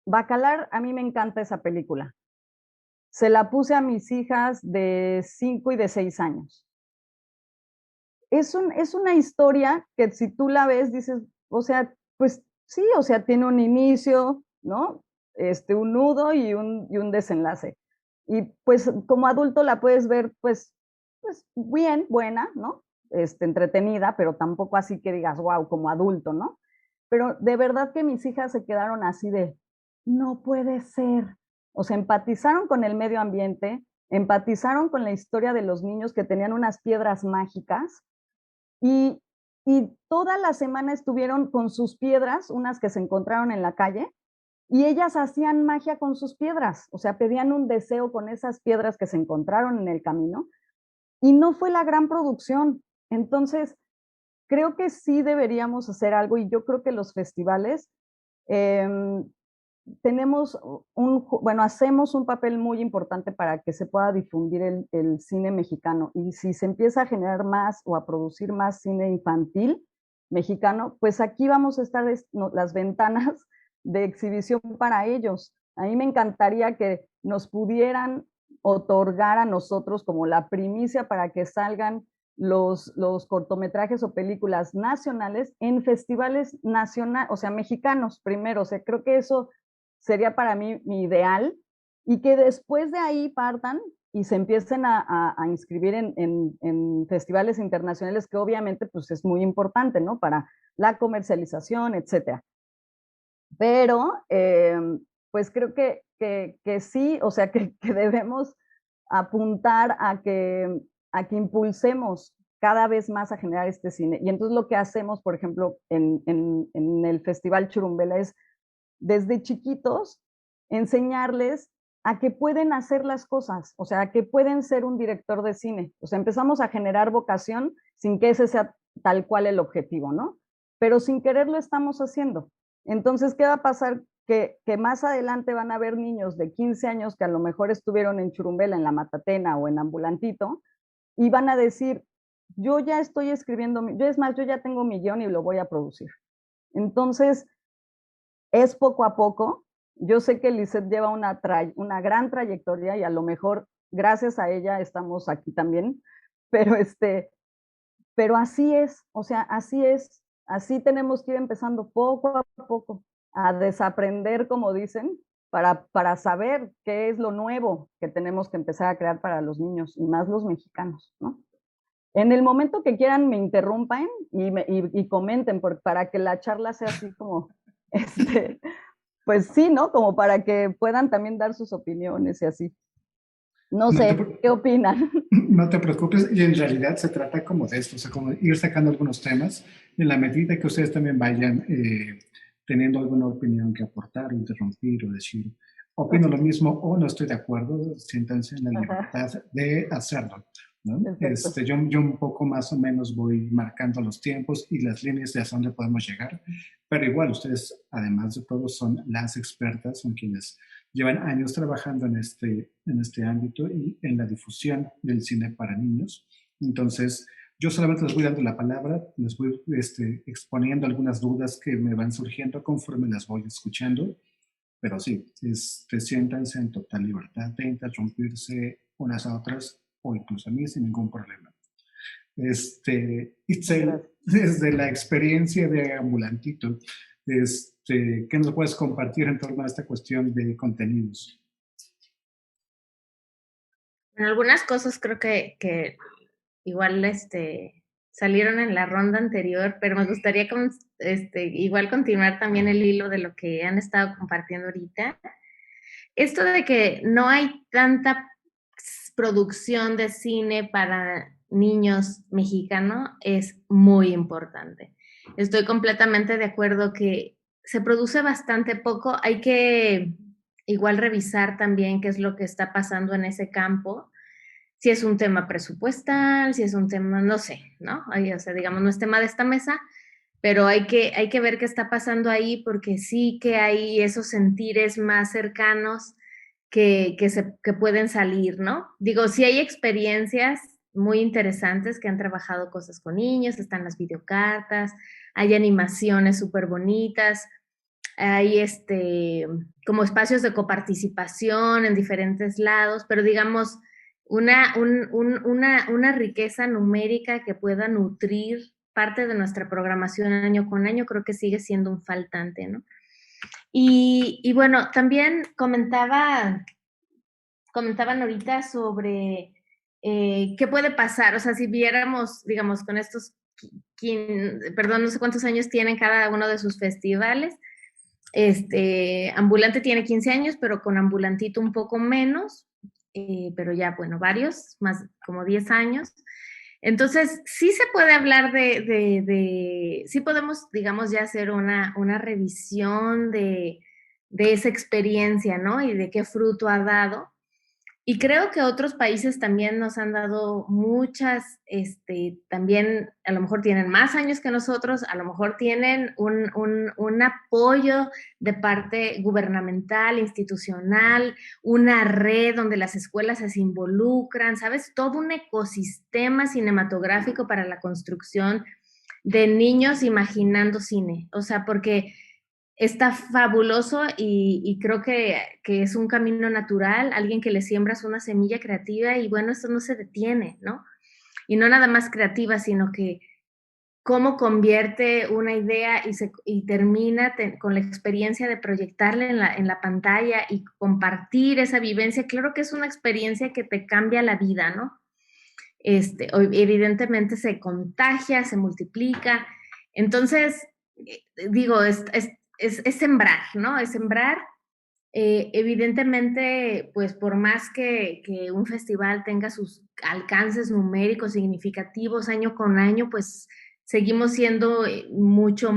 [SPEAKER 3] Bacalar, a mí me encanta esa película. Se la puse a mis hijas de 5 y de 6 años. Es una historia que si tú la ves, dices, o sea, pues sí, o sea, tiene un inicio, ¿no? Un nudo y un desenlace. Y pues como adulto la puedes ver, pues bien, buena, ¿no? Entretenida, pero tampoco así que digas, wow, como adulto, ¿no? Pero de verdad que mis hijas se quedaron así de, no puede ser. O sea, empatizaron con el medio ambiente, empatizaron con la historia de los niños que tenían unas piedras mágicas y, y toda la semana estuvieron con sus piedras, unas que se encontraron en la calle, y ellas hacían magia con sus piedras, o sea, pedían un deseo con esas piedras que se encontraron en el camino, y no fue la gran producción. Entonces, creo que sí deberíamos hacer algo, y yo creo que los festivales tenemos hacemos un papel muy importante para que se pueda difundir el cine mexicano. Y si se empieza a generar más o a producir más cine infantil mexicano, pues aquí vamos a estar las ventanas de exhibición para ellos. A mí me encantaría que nos pudieran otorgar a nosotros como la primicia para que salgan los cortometrajes o películas nacionales en festivales nacionales, o sea, mexicanos primero. O sea, creo que eso sería para mí mi ideal, y que después de ahí partan y se empiecen a inscribir en festivales internacionales, que obviamente pues es muy importante, ¿no? Para la comercialización, etcétera. Pero pues creo que sí, o sea, que debemos apuntar a que impulsemos cada vez más a generar este cine. Y entonces lo que hacemos, por ejemplo, en el Festival Churumbela es desde chiquitos enseñarles a que pueden hacer las cosas, o sea, a que pueden ser un director de cine. O sea, empezamos a generar vocación sin que ese sea tal cual el objetivo, ¿no? Pero sin querer lo estamos haciendo. Entonces, ¿qué va a pasar? Que más adelante van a haber niños de 15 años que a lo mejor estuvieron en Churumbela, en La Matatena o en Ambulantito, y van a decir, yo ya estoy escribiendo, yo ya tengo mi guión y lo voy a producir. Entonces, es poco a poco. Yo sé que Lisette lleva una gran trayectoria y a lo mejor gracias a ella estamos aquí también, pero pero así es, o sea, así es. Así tenemos que ir empezando poco a poco a desaprender, como dicen, para saber qué es lo nuevo que tenemos que empezar a crear para los niños, y más los mexicanos, ¿no? En el momento que quieran me interrumpan y comenten para que la charla sea así como, pues sí, ¿no? Como para que puedan también dar sus opiniones y así. No
[SPEAKER 1] No te,
[SPEAKER 3] sé, ¿qué opinan?
[SPEAKER 1] no te preocupes, y en realidad se trata como de esto, o sea, como ir sacando algunos temas en la medida que ustedes también vayan teniendo alguna opinión que aportar, o interrumpir o decir, opino lo mismo o no estoy de acuerdo, siéntanse en la libertad de hacerlo, ¿no? Yo un poco más o menos voy marcando los tiempos y las líneas de hasta dónde podemos llegar, pero igual ustedes, además de todo, son las expertas, son quienes llevan años trabajando en este ámbito y en la difusión del cine para niños. Entonces, yo solamente les voy dando la palabra, les voy exponiendo algunas dudas que me van surgiendo conforme las voy escuchando, pero sí, siéntanse en total libertad de interrumpirse unas a otras o incluso a mí sin ningún problema. Itzel, desde la experiencia de Ambulantito, ¿qué nos puedes compartir en torno a esta cuestión de contenidos?
[SPEAKER 4] En algunas cosas creo que igual salieron en la ronda anterior, pero me gustaría igual continuar también el hilo de lo que han estado compartiendo ahorita. Esto de que no hay tanta producción de cine para niños mexicano es muy importante. Estoy completamente de acuerdo que se produce bastante poco. Hay que igual revisar también qué es lo que está pasando en ese campo. Si es un tema presupuestal, si es un tema, no sé, ¿no? O sea, digamos, no es tema de esta mesa, pero hay que ver qué está pasando ahí porque sí que hay esos sentires más cercanos que pueden salir, ¿no? Digo, sí hay experiencias muy interesantes que han trabajado cosas con niños, están las videocartas, hay animaciones súper bonitas, hay como espacios de coparticipación en diferentes lados, pero digamos, una riqueza numérica que pueda nutrir parte de nuestra programación año con año, creo que sigue siendo un faltante, ¿no? Y bueno, también comentaban ahorita sobre qué puede pasar, o sea, si viéramos, digamos, con estos, no sé cuántos años tienen cada uno de sus festivales. Ambulante tiene 15 años, pero con Ambulantito un poco menos, pero ya, bueno, varios, más como 10 años. Entonces, sí se puede hablar sí podemos, digamos, ya hacer una revisión de esa experiencia, ¿no? Y de qué fruto ha dado. Y creo que otros países también nos han dado muchas, también a lo mejor tienen más años que nosotros, a lo mejor tienen un apoyo de parte gubernamental, institucional, una red donde las escuelas se involucran, ¿sabes? Todo un ecosistema cinematográfico para la construcción de niños imaginando cine. O sea, porque está fabuloso y creo que es un camino natural, alguien que le siembras una semilla creativa y bueno, eso no se detiene, ¿no? Y no nada más creativa, sino que cómo convierte una idea y termina con la experiencia de proyectarla en la pantalla y compartir esa vivencia. Claro que es una experiencia que te cambia la vida, ¿no? Evidentemente se contagia, se multiplica. Entonces, digo, es sembrar, ¿no? Es sembrar. Evidentemente, pues por más que un festival tenga sus alcances numéricos significativos año con año, pues seguimos siendo mucho,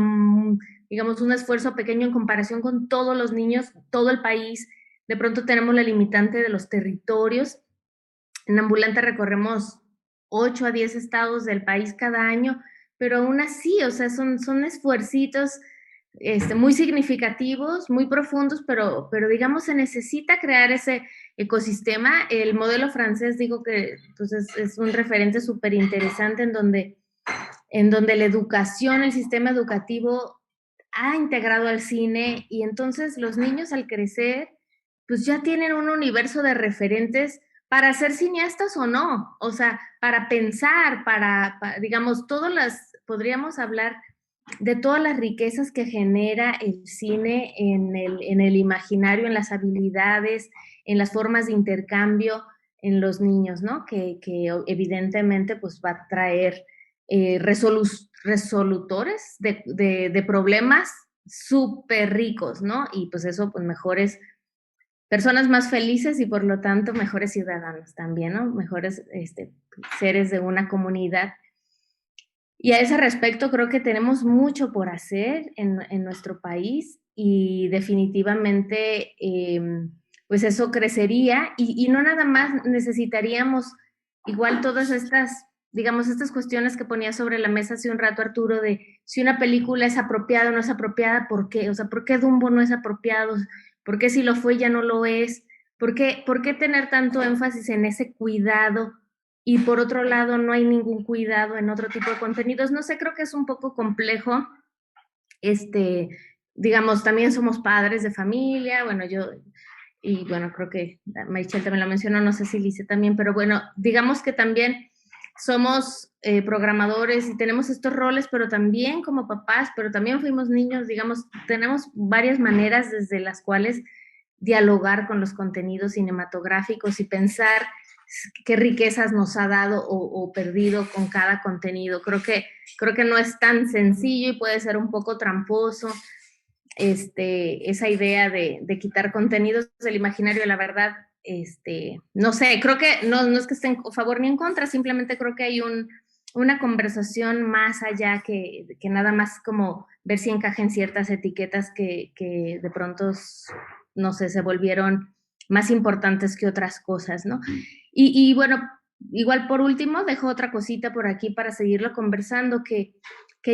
[SPEAKER 4] digamos, un esfuerzo pequeño en comparación con todos los niños, todo el país. De pronto tenemos la limitante de los territorios. En Ambulante recorremos 8 a 10 estados del país cada año, pero aún así, o sea, son esfuercitos muy significativos, muy profundos, pero digamos se necesita crear ese ecosistema. El modelo francés, digo que pues es un referente súper interesante en donde la educación, el sistema educativo ha integrado al cine y entonces los niños al crecer pues ya tienen un universo de referentes para ser cineastas o no, o sea, para pensar, digamos, podríamos hablar de todas las riquezas que genera el cine en el imaginario, en las habilidades, en las formas de intercambio en los niños, ¿no? Que evidentemente pues va a traer resolutores de problemas súper ricos, ¿no? Y pues eso, pues mejores personas más felices y por lo tanto mejores ciudadanos también, ¿no? Mejores seres de una comunidad. Y a ese respecto creo que tenemos mucho por hacer en nuestro país y definitivamente pues eso crecería y no nada más necesitaríamos igual todas estas, digamos, estas cuestiones que ponía sobre la mesa hace un rato Arturo de si una película es apropiada o no es apropiada, ¿por qué? O sea, ¿por qué Dumbo no es apropiado? ¿Por qué si lo fue ya no lo es? Por qué tener tanto énfasis en ese cuidado? Y por otro lado, no hay ningún cuidado en otro tipo de contenidos. No sé, creo que es un poco complejo. Digamos, también somos padres de familia, bueno, yo, y bueno, creo que Michelle también lo mencionó, no sé si Lice también, pero bueno, digamos que también somos programadores y tenemos estos roles, pero también como papás, pero también fuimos niños, digamos, tenemos varias maneras desde las cuales dialogar con los contenidos cinematográficos y pensar qué riquezas nos ha dado o perdido con cada contenido. Creo que no es tan sencillo y puede ser un poco tramposo esa idea de quitar contenidos del imaginario, la verdad, no sé, creo que no es que esté a favor ni en contra, simplemente creo que hay una conversación más allá que nada más como ver si encaja en ciertas etiquetas que de pronto, no sé, se volvieron más importantes que otras cosas, ¿no? Y bueno, igual por último, dejo otra cosita por aquí para seguirlo conversando, que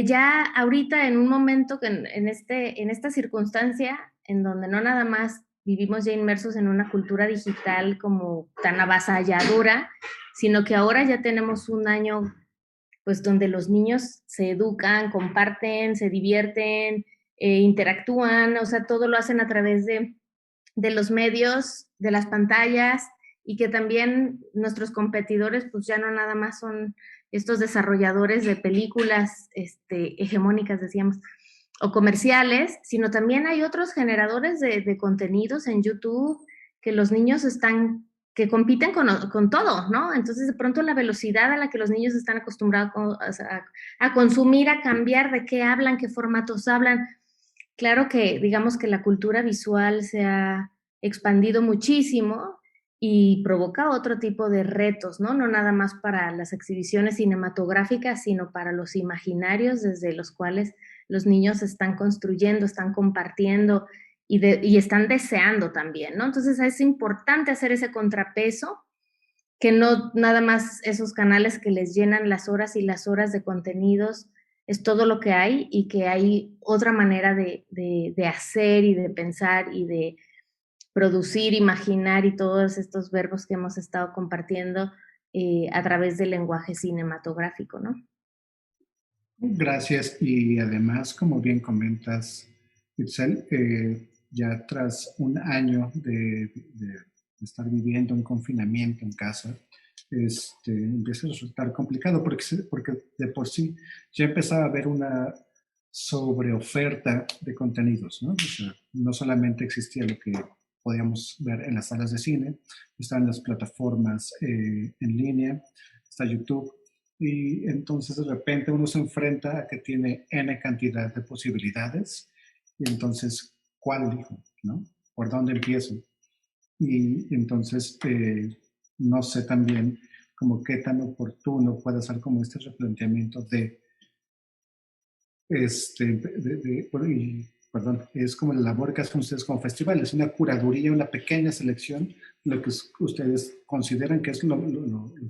[SPEAKER 4] ya ahorita en un momento que en esta circunstancia, en donde no nada más vivimos ya inmersos en una cultura digital como tan avasalladora, sino que ahora ya tenemos un año pues donde los niños se educan, comparten, se divierten, interactúan, o sea, todo lo hacen a través de los medios, de las pantallas, y que también nuestros competidores pues ya no nada más son estos desarrolladores de películas hegemónicas, decíamos, o comerciales, sino también hay otros generadores de contenidos en YouTube que los niños que compiten con todo, ¿no? Entonces, de pronto la velocidad a la que los niños están acostumbrados a consumir, a cambiar de qué hablan, qué formatos hablan. Claro que, digamos que la cultura visual se ha expandido muchísimo y provoca otro tipo de retos, ¿no? No nada más para las exhibiciones cinematográficas, sino para los imaginarios desde los cuales los niños están construyendo, están compartiendo y están deseando también, ¿no? Entonces es importante hacer ese contrapeso, que no nada más esos canales que les llenan las horas y las horas de contenidos es todo lo que hay y que hay otra manera de hacer y de pensar y de producir, imaginar y todos estos verbos que hemos estado compartiendo a través del lenguaje cinematográfico, ¿no?
[SPEAKER 1] Gracias. Y además, como bien comentas, Itzel, ya tras un año de estar viviendo en confinamiento en casa, empieza a resultar complicado porque de por sí ya empezaba a haber una sobreoferta de contenidos, ¿no? O sea, no solamente existía lo que podíamos ver en las salas de cine, están las plataformas en línea, está YouTube, y entonces de repente uno se enfrenta a que tiene N cantidad de posibilidades, y entonces, ¿cuál elijo? ¿No? ¿Por dónde empiezo? Y entonces, no sé también como qué tan oportuno puede ser como este replanteamiento perdón, es como la labor que hacen ustedes como festivales, una curaduría, una pequeña selección, lo que ustedes consideran que es lo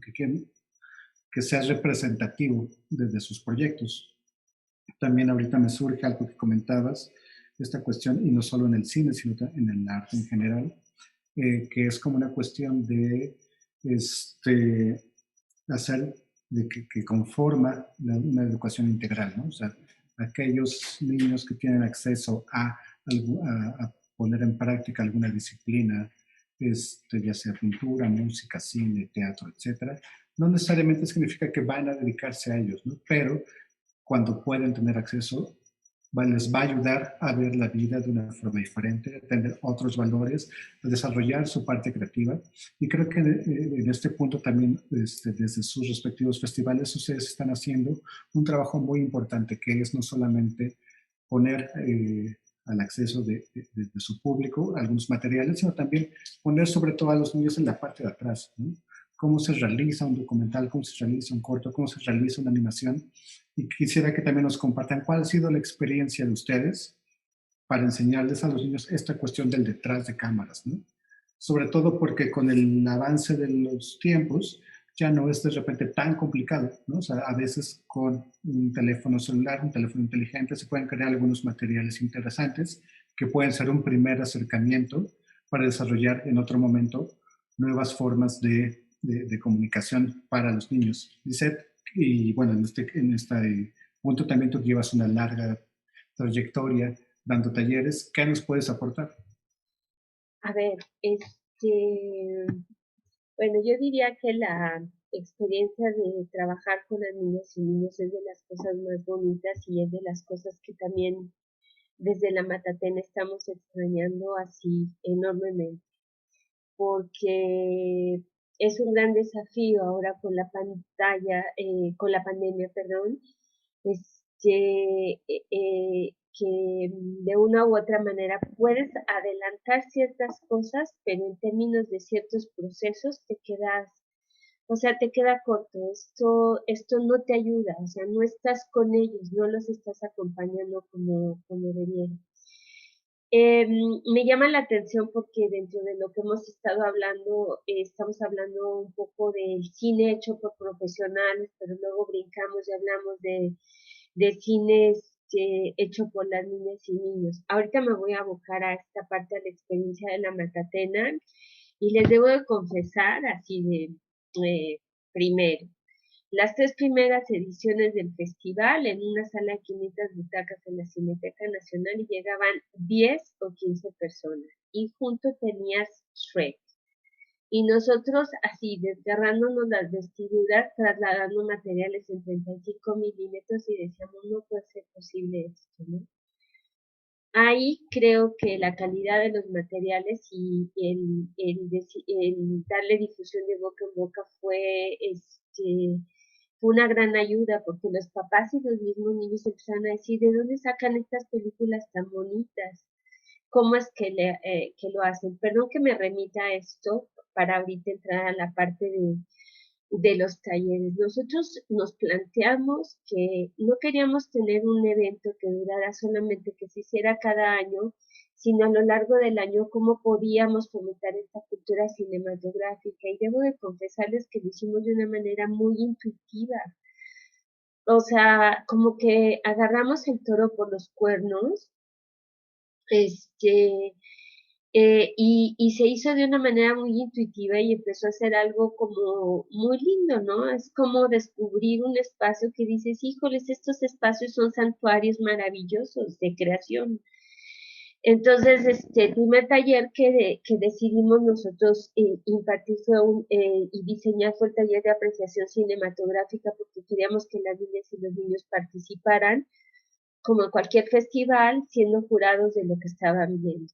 [SPEAKER 1] que quieren que sea representativo desde sus proyectos. También ahorita me surge algo que comentabas, esta cuestión, y no solo en el cine, sino en el arte en general, que es como una cuestión de hacer, que conforma una educación integral, ¿no? O sea, aquellos niños que tienen acceso a poner en práctica alguna disciplina, ya sea pintura, música, cine, teatro, etcétera, no necesariamente significa que van a dedicarse a ellos, ¿no? Pero cuando pueden tener acceso, les va a ayudar a ver la vida de una forma diferente, a tener otros valores, a desarrollar su parte creativa. Y creo que en este punto también, desde sus respectivos festivales, ustedes están haciendo un trabajo muy importante, que es no solamente poner al acceso de su público algunos materiales, sino también poner sobre todo a los niños en la parte de atrás, ¿no? Cómo se realiza un documental, cómo se realiza un corto, cómo se realiza una animación. Y quisiera que también nos compartan cuál ha sido la experiencia de ustedes para enseñarles a los niños esta cuestión del detrás de cámaras, ¿no? Sobre todo porque con el avance de los tiempos ya no es de repente tan complicado, ¿no? O sea, a veces con un teléfono celular, un teléfono inteligente, se pueden crear algunos materiales interesantes que pueden ser un primer acercamiento para desarrollar en otro momento nuevas formas de comunicación para los niños. Lisette, y bueno, en este punto también tú llevas una larga trayectoria dando talleres. ¿Qué nos puedes aportar?
[SPEAKER 2] A ver, bueno, yo diría que la experiencia de trabajar con las niñas y niños es de las cosas más bonitas y es de las cosas que también desde la Matatena estamos extrañando así enormemente, porque es un gran desafío ahora con la pantalla, con la pandemia, perdón, que de una u otra manera puedes adelantar ciertas cosas, pero en términos de ciertos procesos te quedas, o sea, te queda corto. Esto no te ayuda, o sea, no estás con ellos, no los estás acompañando como debiera. Me llama la atención porque dentro de lo que hemos estado hablando, estamos hablando un poco del cine hecho por profesionales, pero luego brincamos y hablamos de cine hecho por las niñas y niños. Ahorita me voy a abocar a esta parte de la experiencia de la Matatena y les debo de confesar así primero. Las 3 primeras ediciones del festival en una sala de 500 butacas en la Cineteca Nacional y llegaban 10 o 15 personas. Y junto tenías Shrek. Y nosotros así, desgarrándonos las vestiduras, trasladando materiales en 35 milímetros y decíamos, no puede ser posible esto, ¿no? Ahí creo que la calidad de los materiales y el darle difusión de boca en boca fue una gran ayuda porque los papás y los mismos niños empezaron a decir, ¿de dónde sacan estas películas tan bonitas? ¿Cómo es que lo hacen? Perdón que me remita a esto para ahorita entrar a la parte de los talleres. Nosotros nos planteamos que no queríamos tener un evento que durara solamente, que se hiciera cada año, sino a lo largo del año cómo podíamos fomentar esta cultura cinematográfica. Y debo de confesarles que lo hicimos de una manera muy intuitiva. O sea, como que agarramos el toro por los cuernos, y se hizo de una manera muy intuitiva y empezó a ser algo como muy lindo, ¿no? Es como descubrir un espacio que dices, híjoles, estos espacios son santuarios maravillosos de creación. Entonces, el primer taller que decidimos nosotros impartir y diseñar fue el taller de apreciación cinematográfica porque queríamos que las niñas y los niños participaran, como en cualquier festival, siendo jurados de lo que estaban viendo.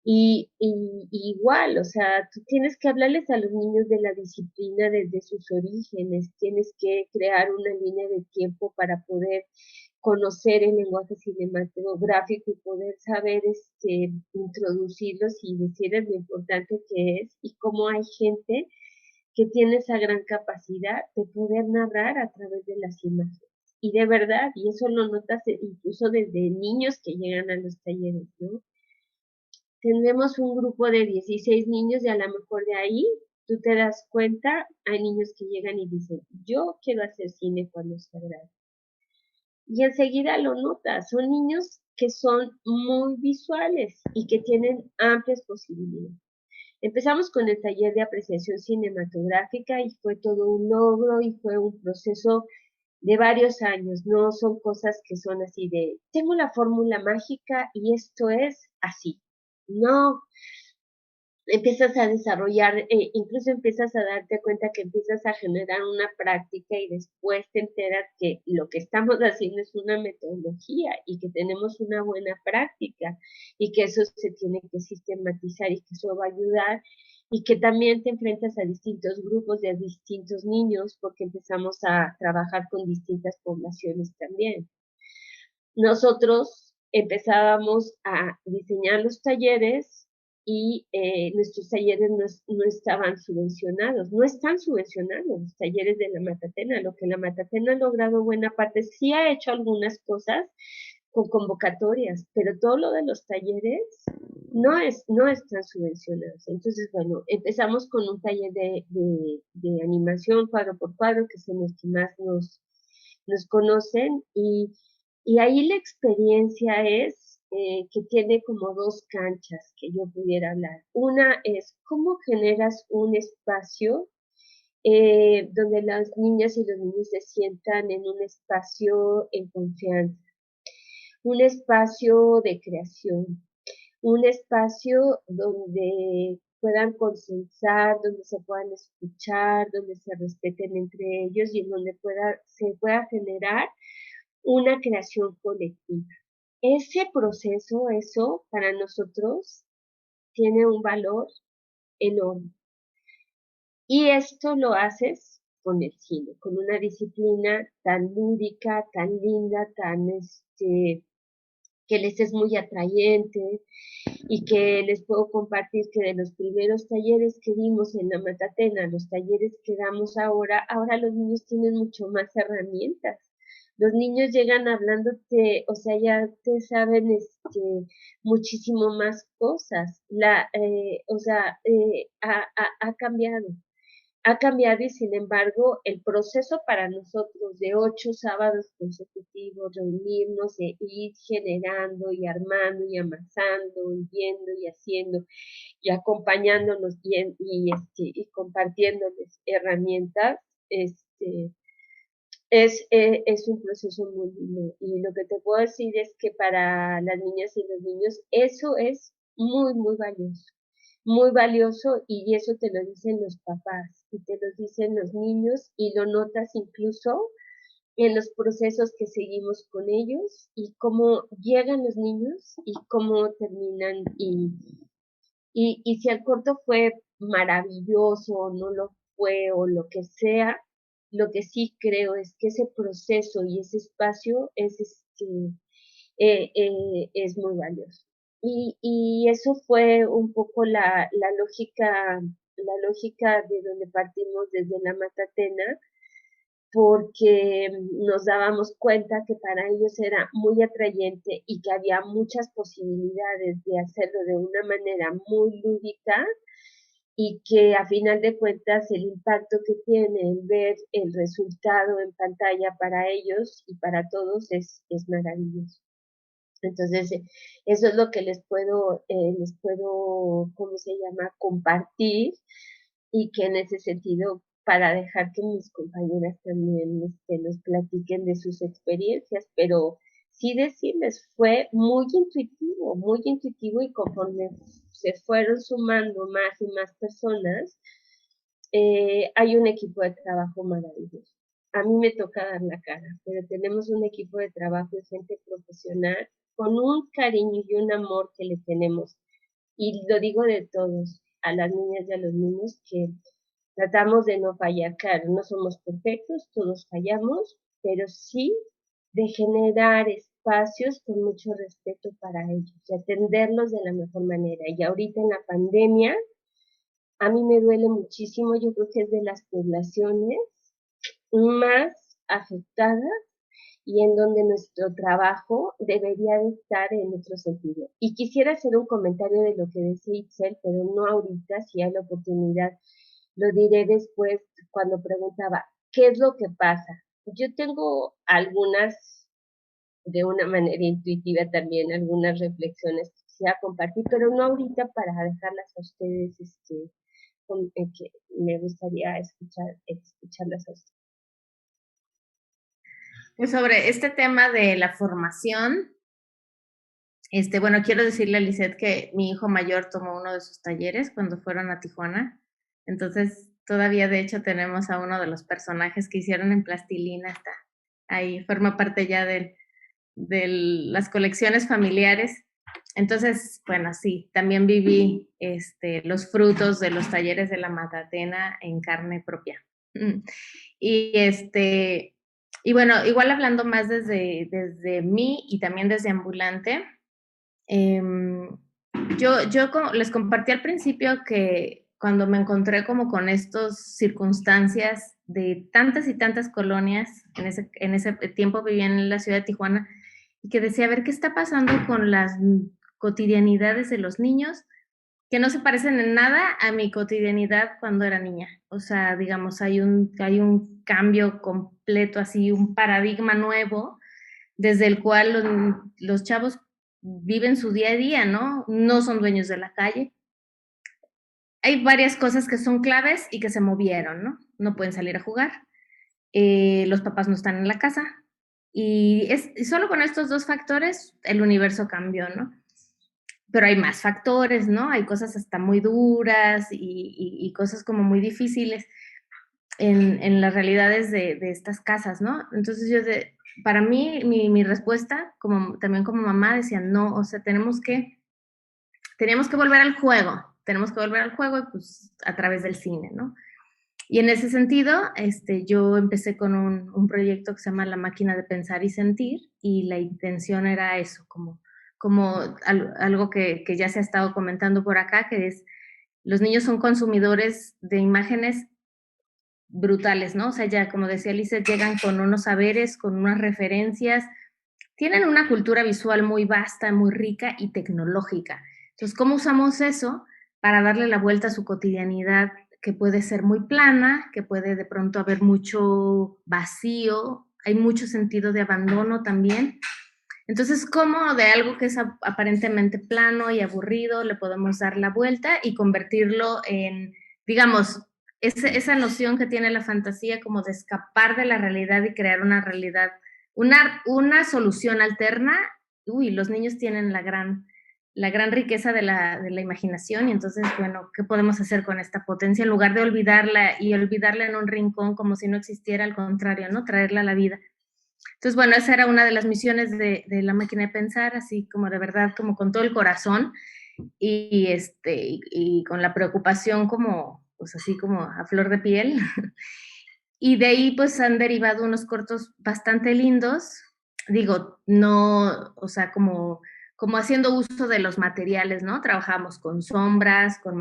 [SPEAKER 2] Y igual, o sea, tú tienes que hablarles a los niños de la disciplina desde sus orígenes, tienes que crear una línea de tiempo para poder conocer el lenguaje cinematográfico y poder saber introducirlos y decirles lo importante que es y cómo hay gente que tiene esa gran capacidad de poder narrar a través de las imágenes. Y de verdad, y eso lo notas incluso desde niños que llegan a los talleres, ¿no? Tenemos un grupo de 16 niños y a lo mejor de ahí tú te das cuenta, hay niños que llegan y dicen, yo quiero hacer cine cuando sea grande. Y enseguida lo notas, son niños que son muy visuales y que tienen amplias posibilidades. Empezamos con el taller de apreciación cinematográfica y fue todo un logro y fue un proceso de varios años, no son cosas que son así de, tengo la fórmula mágica y esto es así. No, empiezas a desarrollar, incluso empiezas a darte cuenta que empiezas a generar una práctica y después te enteras que lo que estamos haciendo es una metodología y que tenemos una buena práctica y que eso se tiene que sistematizar y que eso va a ayudar y que también te enfrentas a distintos grupos de distintos niños porque empezamos a trabajar con distintas poblaciones también. Nosotros empezábamos a diseñar los talleres y nuestros talleres no estaban subvencionados, no están subvencionados los talleres de la Matatena. Lo que la Matatena ha logrado buena parte, sí ha hecho algunas cosas con convocatorias, pero todo lo de los talleres no están subvencionados. Entonces, bueno, empezamos con un taller de animación cuadro por cuadro, que son los que más nos conocen, y ahí la experiencia es que tiene como dos canchas que yo pudiera hablar. Una es cómo generas un espacio donde las niñas y los niños se sientan en un espacio en confianza, un espacio de creación, un espacio donde puedan consensar, donde se puedan escuchar, donde se respeten entre ellos y en donde se pueda generar una creación colectiva. Ese proceso, eso para nosotros tiene un valor enorme. Y esto lo haces con el cine, con una disciplina tan lúdica, tan linda, que les es muy atrayente y que les puedo compartir que de los primeros talleres que dimos en la Matatena, los talleres que damos ahora los niños tienen mucho más herramientas. Los niños llegan hablándote, o sea, ya te saben muchísimo más cosas. Ha cambiado. Ha cambiado y sin embargo el proceso para nosotros de 8 sábados consecutivos, reunirnos e ir generando y armando y amasando y viendo y haciendo y acompañándonos bien y compartiéndoles herramientas, es un proceso muy lindo. Y lo que te puedo decir es que para las niñas y los niños eso es muy, muy valioso y eso te lo dicen los papás y te lo dicen los niños y lo notas incluso en los procesos que seguimos con ellos y cómo llegan los niños y cómo terminan y si el corto fue maravilloso o no lo fue o lo que sea, lo que sí creo es que ese proceso y ese espacio es muy valioso. Y eso fue un poco la lógica de donde partimos desde la Matatena, porque nos dábamos cuenta que para ellos era muy atrayente y que había muchas posibilidades de hacerlo de una manera muy lúdica y que a final de cuentas el impacto que tiene el ver el resultado en pantalla para ellos y para todos es maravilloso. Entonces, eso es lo que les puedo, ¿cómo se llama?, compartir y que en ese sentido, para dejar que mis compañeras también nos platiquen de sus experiencias, pero sí decirles, fue muy intuitivo y conforme se fueron sumando más y más personas, hay un equipo de trabajo maravilloso. A mí me toca dar la cara, pero tenemos un equipo de trabajo de gente profesional con un cariño y un amor que le tenemos. Y lo digo de todos, a las niñas y a los niños, que tratamos de no fallar. Claro, no somos perfectos, todos fallamos, pero sí de generar espacios con mucho respeto para ellos, de atenderlos de la mejor manera. Y ahorita en la pandemia, a mí me duele muchísimo, yo creo que es de las poblaciones más afectadas y en donde nuestro trabajo debería de estar en otro sentido. Y quisiera hacer un comentario de lo que decía Itzel, pero no ahorita, si hay la oportunidad, lo diré después cuando preguntaba, ¿qué es lo que pasa? Yo tengo algunas, de una manera intuitiva también, algunas reflexiones que quisiera compartir, pero no ahorita para dejarlas a ustedes, que me gustaría escucharlas a ustedes.
[SPEAKER 4] Pues sobre este tema de la formación, Bueno, quiero decirle a Lisette que mi hijo mayor tomó uno de sus talleres cuando fueron a Tijuana. Entonces, todavía de hecho tenemos a uno de los personajes que hicieron en plastilina, está ahí, forma parte ya de las colecciones familiares. Entonces, bueno, sí, también viví los frutos de los talleres de la Matatena en carne propia. Y y bueno, igual hablando más desde mí y también desde Ambulante, yo les compartí al principio que cuando me encontré como con estas circunstancias de tantas y tantas colonias, en ese tiempo vivía en la ciudad de Tijuana, y que decía, a ver, ¿qué está pasando con las cotidianidades de los niños que no se parecen en nada a mi cotidianidad cuando era niña? O sea, digamos, hay un cambio completo, así, un paradigma nuevo, desde el cual los chavos viven su día a día, ¿no? No son dueños de la calle. Hay varias cosas que son claves y que se movieron, ¿no? No pueden salir a jugar, los papás no están en la casa, y solo con estos dos factores el universo cambió, ¿no? Pero hay más factores, ¿no? Hay cosas hasta muy duras y cosas como muy difíciles en las realidades de estas casas, ¿no? Entonces para mí, mi respuesta, también como mamá, decía, no, o sea, teníamos que volver al juego, y pues a través del cine, ¿no? Y en ese sentido, yo empecé con un proyecto que se llama La Máquina de Pensar y Sentir, y la intención era eso, como algo que ya se ha estado comentando por acá, que es, los niños son consumidores de imágenes brutales, ¿no? O sea, ya como decía Lizeth, llegan con unos saberes, con unas referencias, tienen una cultura visual muy vasta, muy rica y tecnológica. Entonces, ¿cómo usamos eso para darle la vuelta a su cotidianidad, que puede ser muy plana, que puede de pronto haber mucho vacío, hay mucho sentido de abandono también? Entonces, ¿cómo de algo que es aparentemente plano y aburrido le podemos dar la vuelta y convertirlo en, digamos, esa noción que tiene la fantasía como de escapar de la realidad y crear una realidad, una solución alterna? Uy, los niños tienen la gran riqueza de la imaginación, y entonces, bueno, ¿qué podemos hacer con esta potencia en lugar de olvidarla en un rincón como si no existiera? Al contrario, ¿no? Traerla a la vida. Entonces, bueno, esa era una de las misiones de La Máquina de Pensar, así como de verdad, como con todo el corazón, y con la preocupación como, pues así como a flor de piel. Y de ahí pues han derivado unos cortos bastante lindos, digo, no, o sea, como haciendo uso de los materiales, ¿no? Trabajamos con sombras, con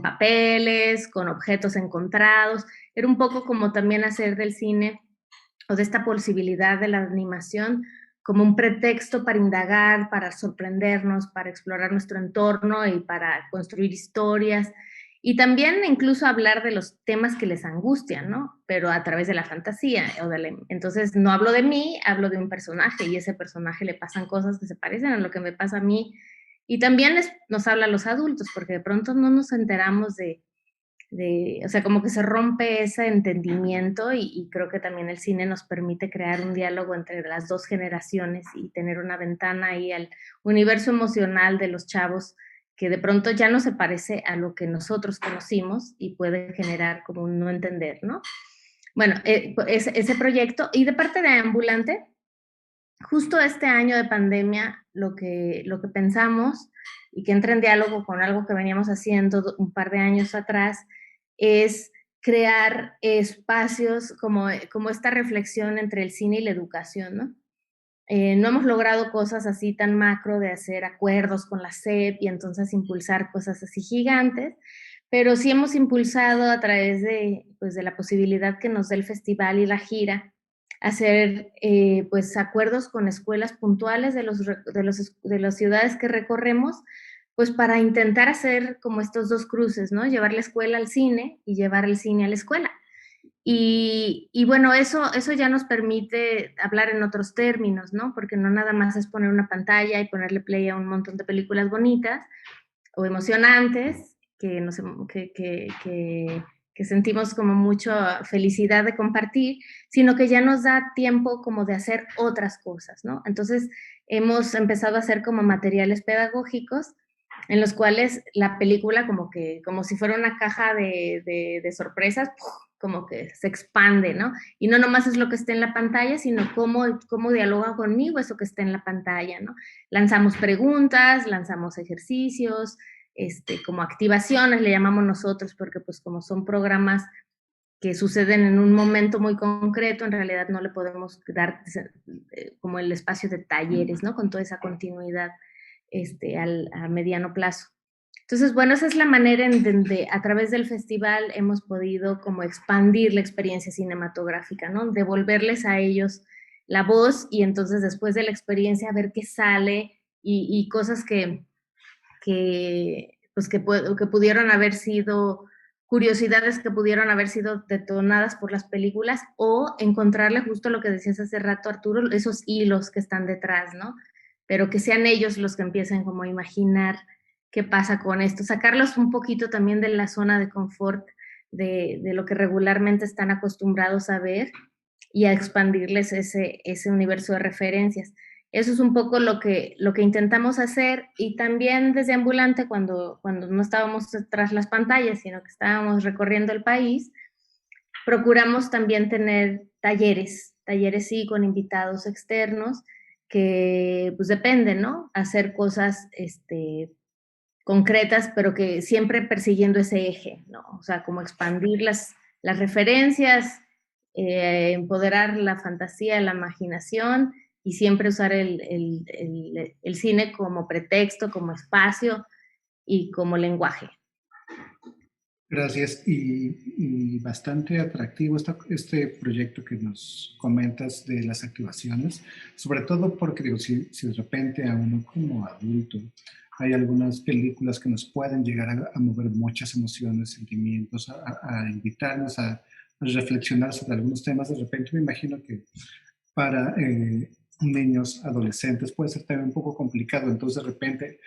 [SPEAKER 4] papeles, con objetos encontrados. Era un poco como también hacer del cine, o de esta posibilidad de la animación, como un pretexto para indagar, para sorprendernos, para explorar nuestro entorno y para construir historias. Y también incluso hablar de los temas que les angustian, ¿no? Pero a través de la fantasía. Entonces, no hablo de mí, hablo de un personaje, y a ese personaje le pasan cosas que se parecen a lo que me pasa a mí. Y también nos habla a los adultos, porque de pronto no nos enteramos o sea, como que se rompe ese entendimiento, y creo que también el cine nos permite crear un diálogo entre las dos generaciones y tener una ventana ahí al universo emocional de los chavos, que de pronto ya no se parece a lo que nosotros conocimos y puede generar como un no entender, ¿no? Bueno, ese proyecto. Y de parte de Ambulante, justo este año de pandemia, lo que pensamos, y que entra en diálogo con algo que veníamos haciendo un par de años atrás, es crear espacios como esta reflexión entre el cine y la educación, ¿no? No hemos logrado cosas así tan macro, de hacer acuerdos con la SEP y entonces impulsar cosas así gigantes, pero sí hemos impulsado a través pues, de la posibilidad que nos dé el festival y la gira, hacer pues acuerdos con escuelas puntuales de las ciudades que recorremos, pues para intentar hacer como estos dos cruces, ¿no? Llevar la escuela al cine y llevar el cine a la escuela. Y bueno, eso ya nos permite hablar en otros términos, ¿no? Porque no nada más es poner una pantalla y ponerle play a un montón de películas bonitas o emocionantes que que sentimos como mucha felicidad de compartir, sino que ya nos da tiempo como de hacer otras cosas, ¿no? Entonces hemos empezado a hacer como materiales pedagógicos en los cuales la película como si fuera una caja de sorpresas, como que se expande, ¿no? Y no nomás es lo que esté en la pantalla, sino cómo dialoga conmigo eso que está en la pantalla, ¿no? Lanzamos preguntas, lanzamos ejercicios, como activaciones le llamamos nosotros, porque pues como son programas que suceden en un momento muy concreto, en realidad no le podemos dar como el espacio de talleres, ¿no? Con toda esa continuidad a mediano plazo. Entonces, bueno, esa es la manera en donde a través del festival hemos podido como expandir la experiencia cinematográfica, ¿no? Devolverles a ellos la voz y entonces después de la experiencia ver qué sale y cosas que pudieron haber sido curiosidades que pudieron haber sido detonadas por las películas o encontrarle justo lo que decías hace rato, Arturo, esos hilos que están detrás, ¿no? Pero que sean ellos los que empiecen como a imaginar qué pasa con esto, sacarlos un poquito también de la zona de confort de lo que regularmente están acostumbrados a ver y a expandirles ese universo de referencias. Eso es un poco lo que intentamos hacer y también desde Ambulante, cuando no estábamos tras las pantallas, sino que estábamos recorriendo el país, procuramos también tener talleres sí, con invitados externos, que pues dependen, ¿no? Hacer cosas concretas, pero que siempre persiguiendo ese eje, ¿no? O sea, como expandir las referencias, empoderar la fantasía, la imaginación y siempre usar el cine como pretexto, como espacio y como lenguaje.
[SPEAKER 1] Gracias. Y bastante atractivo este proyecto que nos comentas de las activaciones, sobre todo porque digo, si de repente a uno como adulto hay algunas películas que nos pueden llegar a mover muchas emociones, sentimientos, a invitarnos a reflexionar sobre algunos temas, de repente me imagino que para niños, adolescentes, puede ser también un poco complicado. Entonces, de repente,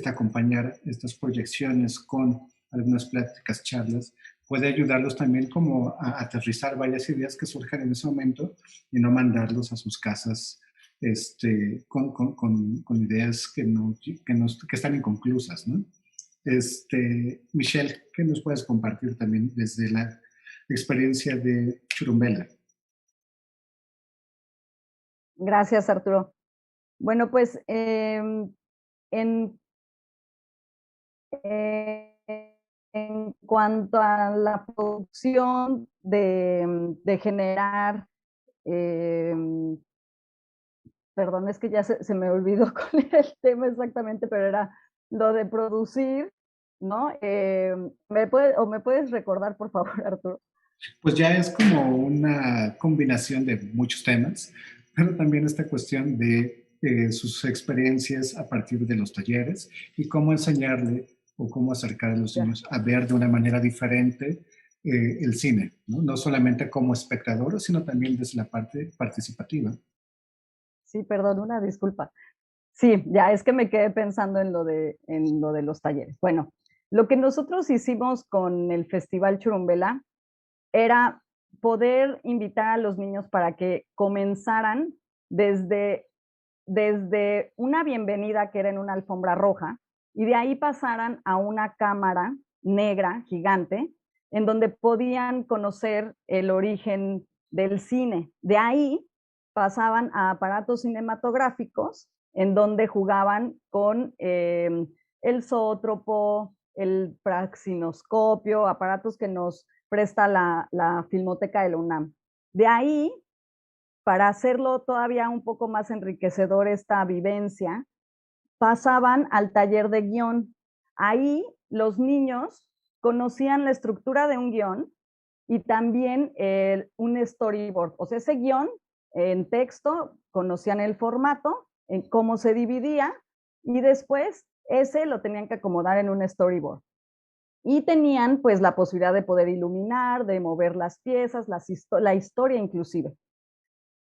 [SPEAKER 1] acompañar estas proyecciones con algunas pláticas, charlas, puede ayudarlos también como a aterrizar varias ideas que surjan en ese momento y no mandarlos a sus casas con ideas que están inconclusas, ¿no? Michelle, ¿qué nos puedes compartir también desde la experiencia de Churumbela?
[SPEAKER 3] Gracias, Arturo. Bueno, pues en cuanto a la producción de generar, perdón, es que ya se me olvidó con el tema exactamente, pero era lo de producir, ¿no? ¿me puedes recordar, por favor, Arturo?
[SPEAKER 1] Pues ya es como una combinación de muchos temas, pero también esta cuestión de sus experiencias a partir de los talleres y cómo enseñarle o cómo acercar a los niños a ver de una manera diferente el cine, ¿no? No solamente como espectadores, sino también desde la parte participativa.
[SPEAKER 3] Sí, perdón, una disculpa. Sí, ya es que me quedé pensando en lo de los talleres. Bueno, lo que nosotros hicimos con el Festival Churumbela era poder invitar a los niños para que comenzaran desde una bienvenida que era en una alfombra roja y de ahí pasaran a una cámara negra gigante en donde podían conocer el origen del cine. De ahí pasaban a aparatos cinematográficos en donde jugaban con el zoótropo, el praxinoscopio, aparatos que nos presta la Filmoteca de la UNAM. De ahí, para hacerlo todavía un poco más enriquecedor esta vivencia, pasaban al taller de guión. Ahí los niños conocían la estructura de un guión y también un storyboard. O sea, ese guión en texto, conocían el formato, en cómo se dividía y después ese lo tenían que acomodar en un storyboard. Y tenían pues la posibilidad de poder iluminar, de mover las piezas, la historia inclusive.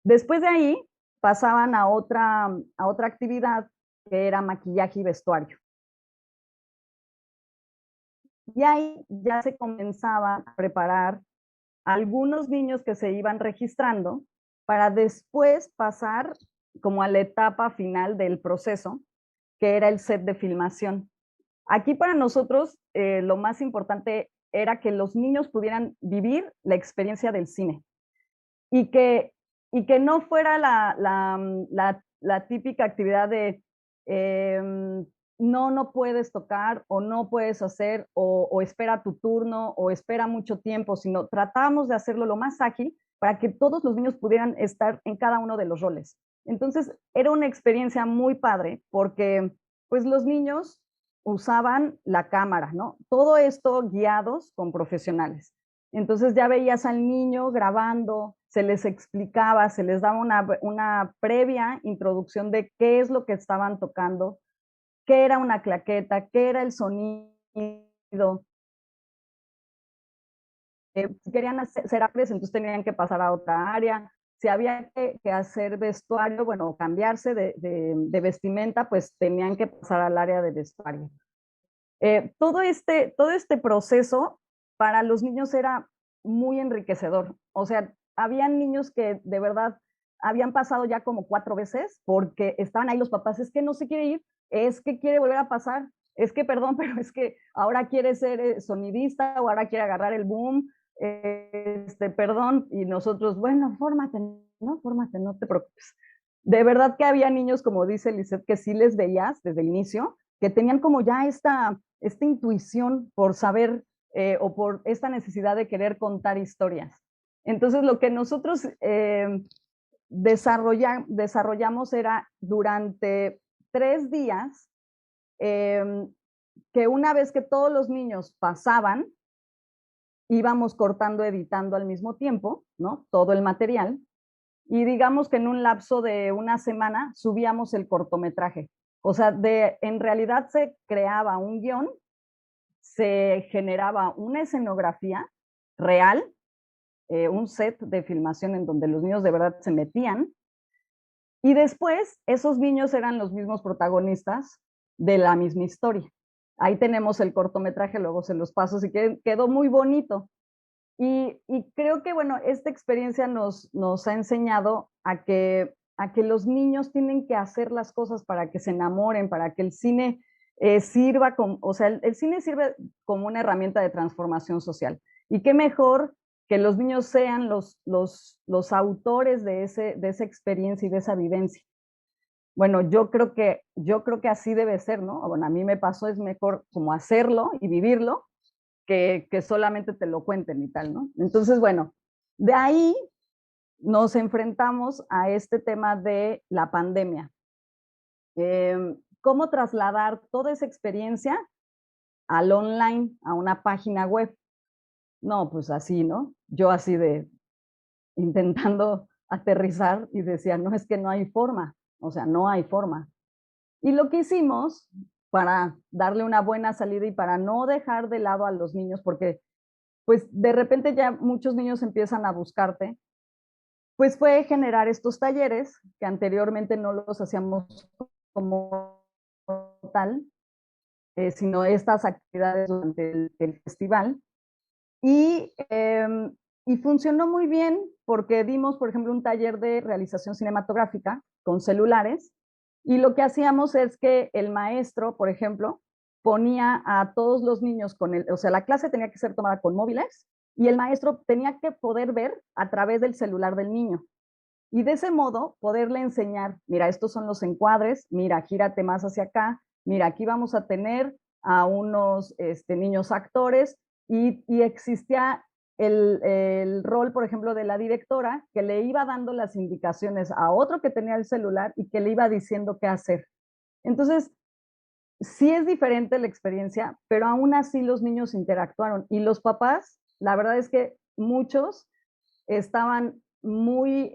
[SPEAKER 3] Después de ahí pasaban a otra actividad que era maquillaje y vestuario. Y ahí ya se comenzaban a preparar algunos niños que se iban registrando para después pasar como a la etapa final del proceso, que era el set de filmación. Aquí para nosotros lo más importante era que los niños pudieran vivir la experiencia del cine y que no fuera la típica actividad de no puedes tocar o no puedes hacer o espera tu turno o espera mucho tiempo, sino tratábamos de hacerlo lo más ágil para que todos los niños pudieran estar en cada uno de los roles. Entonces era una experiencia muy padre porque pues los niños usaban la cámara, ¿no? Todo esto guiados con profesionales. Entonces ya veías al niño grabando, se les explicaba, se les daba una previa introducción de qué es lo que estaban tocando, qué era una claqueta, qué era el sonido. Si querían ser actores, entonces tenían que pasar a otra área. Si había que hacer vestuario, bueno, cambiarse de vestimenta, pues tenían que pasar al área de vestuario. Todo este proceso para los niños era muy enriquecedor. O sea, habían niños que de verdad habían pasado ya como 4 veces porque estaban ahí los papás, es que no se quiere ir, es que quiere volver a pasar, es que perdón, pero es que ahora quiere ser sonidista o ahora quiere agarrar el boom, perdón, y nosotros, bueno, fórmate, no te preocupes. De verdad que había niños, como dice Lisette, que sí les veías desde el inicio, que tenían como ya esta intuición por saber o por esta necesidad de querer contar historias. Entonces, lo que nosotros desarrollamos era durante 3 días, que una vez que todos los niños pasaban, íbamos cortando, editando al mismo tiempo, ¿no? Todo el material. Y digamos que en un lapso de una semana subíamos el cortometraje. O sea, en realidad se creaba un guión, se generaba una escenografía real, un set de filmación en donde los niños de verdad se metían, y después esos niños eran los mismos protagonistas de la misma historia. Ahí tenemos el cortometraje, luego se los paso, si quieren, quedó muy bonito. Y creo que, bueno, esta experiencia nos ha enseñado a que los niños tienen que hacer las cosas para que se enamoren, para que el cine sirva como, o sea, el cine sirve como una herramienta de transformación social. Y qué mejor que los niños sean los autores de esa experiencia y de esa vivencia. Bueno, yo creo que así debe ser, ¿no? Bueno, a mí me pasó, es mejor como hacerlo y vivirlo que solamente te lo cuenten y tal, ¿no? Entonces, bueno, de ahí nos enfrentamos a este tema de la pandemia. ¿Cómo trasladar toda esa experiencia al online, a una página web? No, pues así, ¿no? Yo así de intentando aterrizar y decía, no, es que no hay forma, o sea, no hay forma. Y lo que hicimos para darle una buena salida y para no dejar de lado a los niños, porque pues de repente ya muchos niños empiezan a buscarte, pues fue generar estos talleres que anteriormente no los hacíamos como tal, sino estas actividades durante el festival. Y, y funcionó muy bien porque dimos, por ejemplo, un taller de realización cinematográfica con celulares y lo que hacíamos es que el maestro, por ejemplo, ponía a todos los niños con o sea, la clase tenía que ser tomada con móviles y el maestro tenía que poder ver a través del celular del niño. Y de ese modo poderle enseñar, mira, estos son los encuadres, mira, gírate más hacia acá, mira, aquí vamos a tener a unos niños actores y existía el rol, por ejemplo, de la directora que le iba dando las indicaciones a otro que tenía el celular y que le iba diciendo qué hacer. Entonces, sí es diferente la experiencia, pero aún así los niños interactuaron y los papás, la verdad es que muchos estaban muy,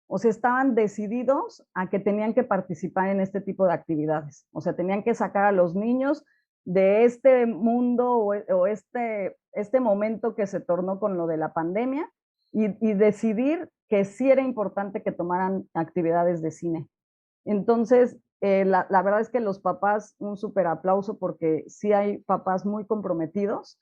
[SPEAKER 3] o sea, estaban decididos a que tenían que participar en este tipo de actividades. O sea, tenían que sacar a los niños de este mundo o este momento que se tornó con lo de la pandemia y decidir que sí era importante que tomaran actividades de cine. Entonces, la verdad es que los papás, un súper aplauso porque sí hay papás muy comprometidos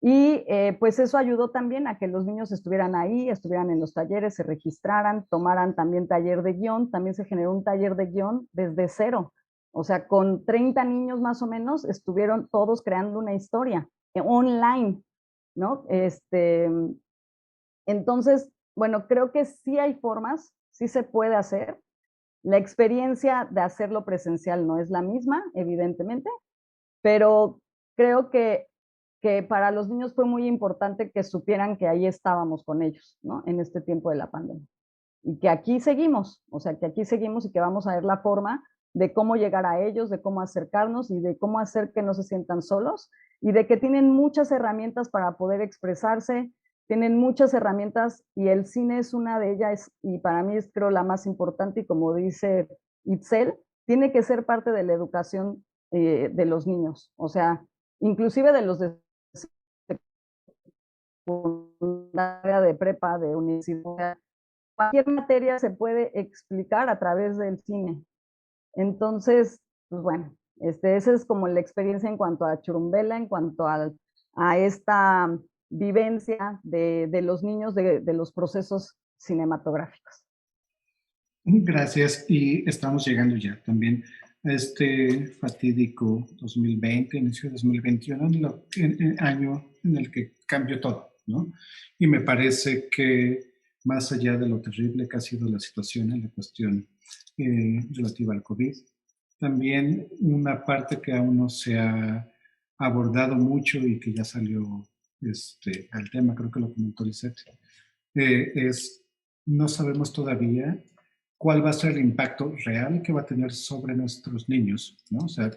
[SPEAKER 3] y pues eso ayudó también a que los niños estuvieran ahí, estuvieran en los talleres, se registraran, tomaran también taller de guión, también se generó un taller de guión desde cero. O sea, con 30 niños más o menos estuvieron todos creando una historia online, ¿no? Entonces, bueno, creo que sí hay formas, sí se puede hacer. La experiencia de hacerlo presencial no es la misma, evidentemente, pero creo que para los niños fue muy importante que supieran que ahí estábamos con ellos, ¿no? En este tiempo de la pandemia. Y que aquí seguimos, o sea, que aquí seguimos y que vamos a ver la forma de cómo llegar a ellos, de cómo acercarnos y de cómo hacer que no se sientan solos y de que tienen muchas herramientas para poder expresarse, tienen muchas herramientas y el cine es una de ellas y para mí es creo la más importante y como dice Itzel, tiene que ser parte de la educación de los niños, o sea, inclusive de los de secundaria, de prepa, de universidad, cualquier materia se puede explicar a través del cine. Entonces, pues bueno, esa es como la experiencia en cuanto a Churumbela, en cuanto a esta vivencia de los niños de los procesos cinematográficos.
[SPEAKER 1] Gracias, y estamos llegando ya también a este fatídico 2020, inicio de 2021, año en el que cambió todo, ¿no? Y me parece que más allá de lo terrible que ha sido la situación en la cuestión relativa al COVID, también una parte que aún no se ha abordado mucho y que ya salió al tema, creo que lo comentó Lisette, es no sabemos todavía cuál va a ser el impacto real que va a tener sobre nuestros niños, ¿no? O sea,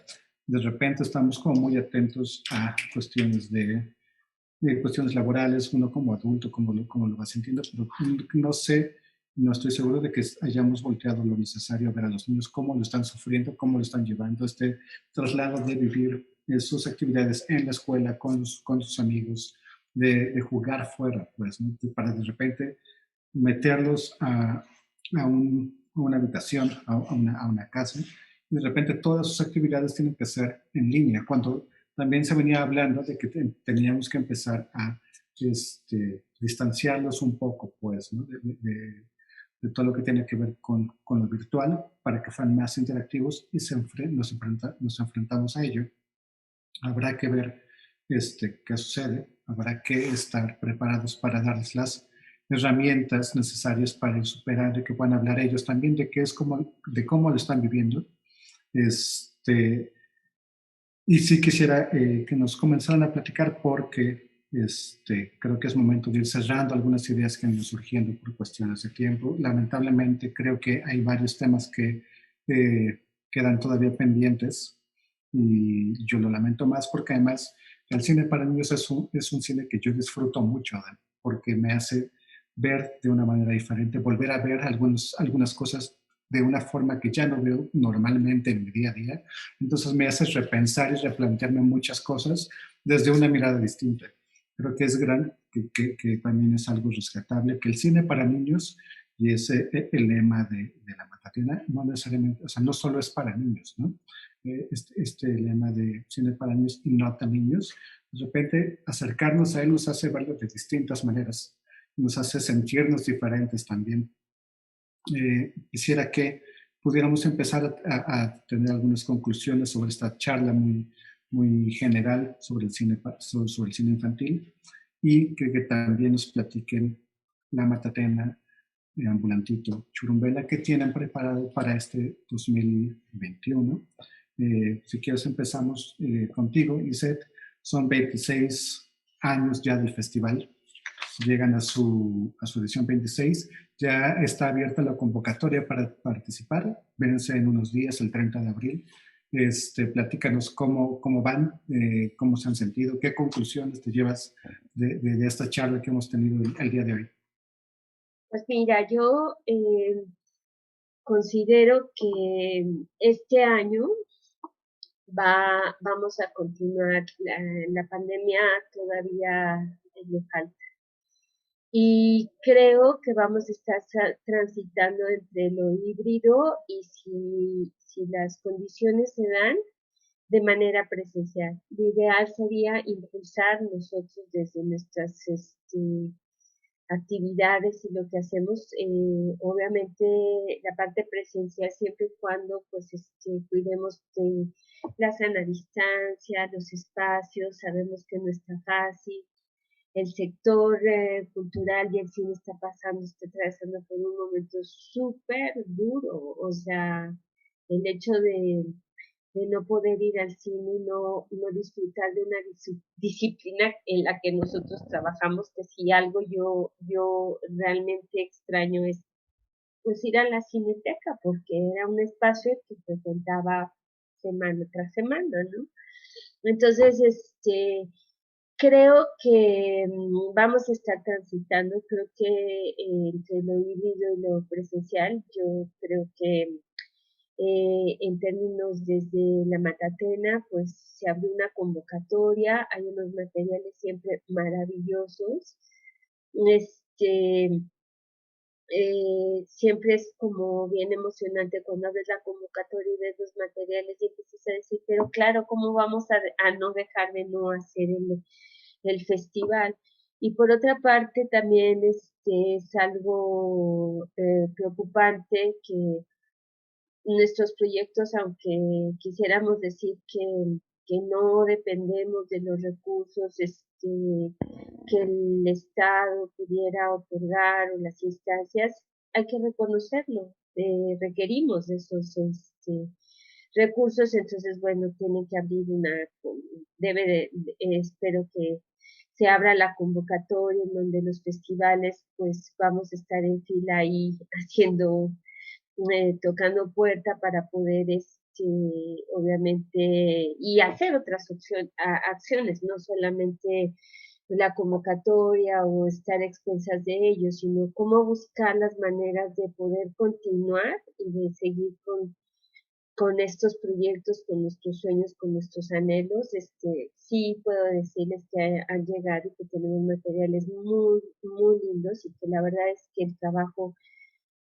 [SPEAKER 1] de repente estamos como muy atentos a cuestiones de cuestiones laborales, uno como adulto, como lo va sintiendo, pero no sé, no estoy seguro de que hayamos volteado lo necesario a ver a los niños, cómo lo están sufriendo, cómo lo están llevando, este traslado de vivir sus actividades en la escuela, con sus amigos, de jugar fuera, pues, ¿no? Para de repente meterlos a una habitación, a una casa, y de repente todas sus actividades tienen que ser en línea, cuando también se venía hablando de que teníamos que empezar a distanciarlos un poco, pues, ¿no? De todo lo que tiene que ver con lo virtual, para que fueran más interactivos y nos enfrentamos a ello. Habrá que ver qué sucede, habrá que estar preparados para darles las herramientas necesarias para superar, de que puedan hablar ellos también de qué es de cómo lo están viviendo. Y sí quisiera que nos comenzaran a platicar porque creo que es momento de ir cerrando algunas ideas que han ido surgiendo por cuestiones de tiempo. Lamentablemente creo que hay varios temas que quedan todavía pendientes y yo lo lamento más porque además el cine para niños es un cine que yo disfruto mucho, porque me hace ver de una manera diferente, volver a ver algunas cosas de una forma que ya no veo normalmente en mi día a día. Entonces me hace repensar y replantearme muchas cosas desde una mirada distinta. Creo que es que también es algo rescatable, que el cine para niños, y ese el lema de la Matatina, no necesariamente, o sea, no solo es para niños, ¿no? Este lema de cine para niños y no tan niños, de repente acercarnos a él nos hace verlo de distintas maneras, nos hace sentirnos diferentes también. Quisiera que pudiéramos empezar a tener algunas conclusiones sobre esta charla muy general sobre el sobre el cine infantil y que también nos platiquen La Matatena, Ambulantito, Churumbela, que tienen preparado para este 2021. Si quieres empezamos contigo, Lisette. Son 26 años ya del festival, llegan a su edición 26. Ya está abierta la convocatoria para participar. Vénse en unos días, el 30 de abril. Platícanos cómo van, cómo se han sentido, qué conclusiones te llevas de esta charla que hemos tenido el día de hoy.
[SPEAKER 2] Pues mira, yo considero que este año vamos a continuar, la pandemia todavía le falta. Y creo que vamos a estar transitando entre lo híbrido y si si las condiciones se dan, de manera presencial. Lo ideal sería impulsar nosotros desde nuestras actividades y lo que hacemos, obviamente la parte presencial siempre y cuando pues cuidemos de la sana distancia, los espacios, sabemos que no está fácil, el sector cultural y el cine está atravesando por un momento súper duro, o sea, el hecho de no poder ir al cine y no disfrutar de una disciplina en la que nosotros trabajamos, que si algo yo realmente extraño es pues ir a la cineteca, porque era un espacio que frecuentaba semana tras semana, ¿no? Entonces, creo que vamos a estar transitando, creo que entre lo híbrido y lo presencial, yo creo que en términos desde la Matatena, pues se abrió una convocatoria, hay unos materiales siempre maravillosos. Este, siempre es como bien emocionante cuando ves la convocatoria y ves los materiales y empiezas a decir, pero claro, ¿cómo vamos a no dejar de no hacer el festival? Y por otra parte también es algo preocupante que nuestros proyectos, aunque quisiéramos decir que no dependemos de los recursos que el Estado pudiera otorgar o las instancias, hay que reconocerlo, requerimos esos recursos, entonces, bueno, tienen que abrir espero que se abra la convocatoria en donde los festivales, pues vamos a estar en fila ahí haciendo tocando puerta para poder, obviamente, y hacer otras acciones, no solamente la convocatoria o estar a expensas de ellos, sino cómo buscar las maneras de poder continuar y de seguir con estos proyectos, con nuestros sueños, con nuestros anhelos. Sí puedo decirles que han llegado y que tenemos materiales muy, muy lindos y que la verdad es que el trabajo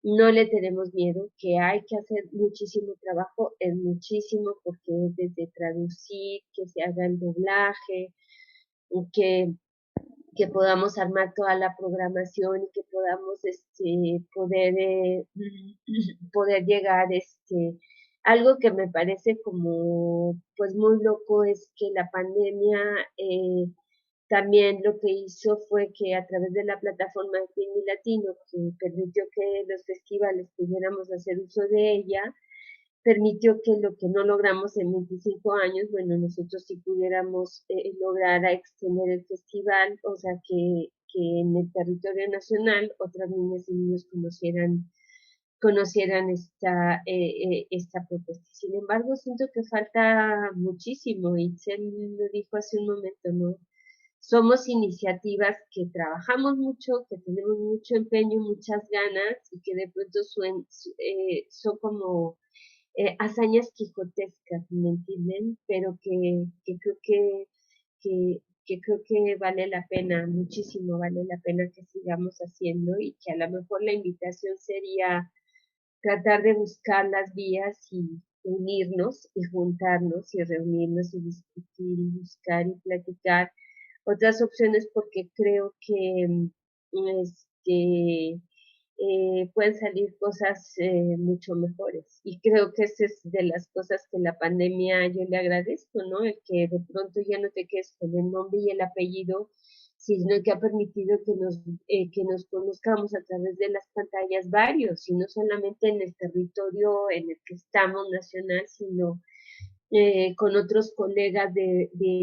[SPEAKER 2] no le tenemos miedo, que hay que hacer muchísimo trabajo, es muchísimo porque es desde traducir, que se haga el doblaje, que, que podamos armar toda la programación y que podamos poder llegar algo que me parece como pues muy loco es que la pandemia también lo que hizo fue que a través de la plataforma de Film Latino, que permitió que los festivales pudiéramos hacer uso de ella, permitió que lo que no logramos en 25 años, bueno, nosotros sí pudiéramos lograr a extender el festival, o sea, que en el territorio nacional otras niñas y niños conocieran esta propuesta. Sin embargo, siento que falta muchísimo, y Itzel lo dijo hace un momento, ¿no? Somos iniciativas que trabajamos mucho, que tenemos mucho empeño, muchas ganas y que de pronto son como hazañas quijotescas, ¿me entienden? Pero que creo que creo que vale la pena, muchísimo vale la pena que sigamos haciendo y que a lo mejor la invitación sería tratar de buscar las vías y unirnos y juntarnos y reunirnos y discutir y buscar y platicar otras opciones porque creo que pueden salir cosas mucho mejores. Y creo que esa es de las cosas que la pandemia yo le agradezco, ¿no? El que de pronto ya no te quedes con el nombre y el apellido, sino que ha permitido que nos conozcamos a través de las pantallas varios, y no solamente en el territorio en el que estamos nacional, sino con otros colegas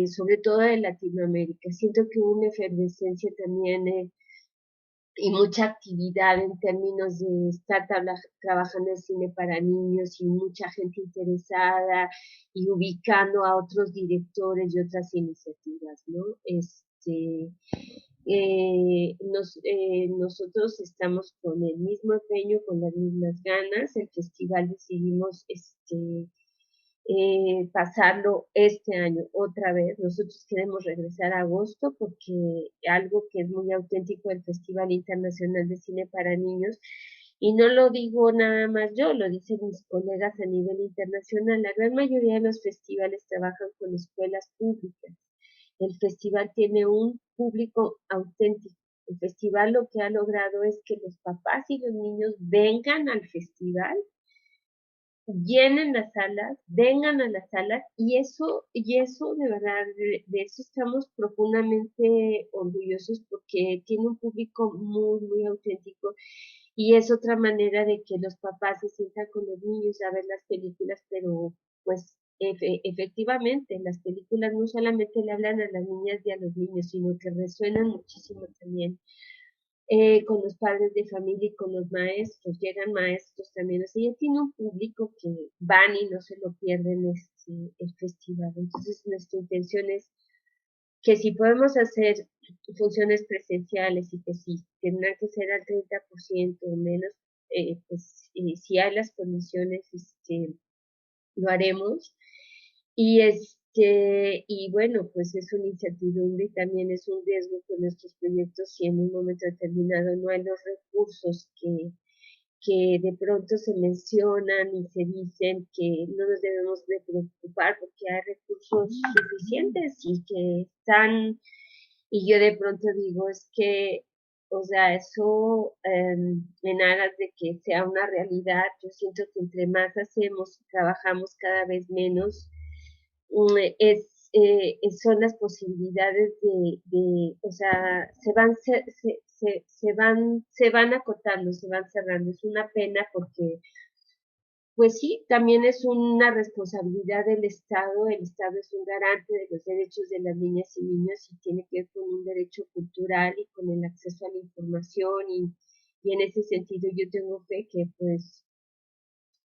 [SPEAKER 2] sobre todo de Latinoamérica. Siento que hubo una efervescencia también y mucha actividad en términos de estar trabajando en cine para niños y mucha gente interesada y ubicando a otros directores y otras iniciativas, ¿no? Nosotros estamos con el mismo empeño, con las mismas ganas. El festival decidimos pasarlo este año otra vez. Nosotros queremos regresar a agosto porque algo que es muy auténtico del Festival Internacional de Cine para Niños Y no lo digo nada más yo, lo dicen mis colegas a nivel internacional. La gran mayoría de los festivales trabajan con escuelas públicas. El festival tiene un público auténtico. El festival lo que ha logrado es que los papás y los niños vengan al festival, llenen las salas, vengan a las salas, y eso de verdad, de eso estamos profundamente orgullosos, porque tiene un público muy, muy auténtico, y es otra manera de que los papás se sientan con los niños a ver las películas, pero pues efectivamente las películas no solamente le hablan a las niñas y a los niños, sino que resuenan muchísimo también con los padres de familia y con los maestros. Llegan maestros también, o sea, ya tiene un público que van y no se lo pierden el festival. Entonces nuestra intención es que si podemos hacer funciones presenciales, y que si tendrán que ser al 30% o menos, pues si hay las condiciones, lo haremos. Y bueno, pues es una incertidumbre, y también es un riesgo que nuestros proyectos, si en un momento determinado no hay los recursos que de pronto se mencionan y se dicen, que no nos debemos de preocupar porque hay recursos suficientes y que están, y yo de pronto digo, es que, o sea, eso en aras de que sea una realidad, yo siento que entre más hacemos y trabajamos cada vez menos, son las posibilidades o sea, se van acotando, se van cerrando. Es una pena porque, pues sí, también es una responsabilidad del Estado. El Estado es un garante de los derechos de las niñas y niños, y tiene que ver con un derecho cultural y con el acceso a la información, y en ese sentido yo tengo fe que pues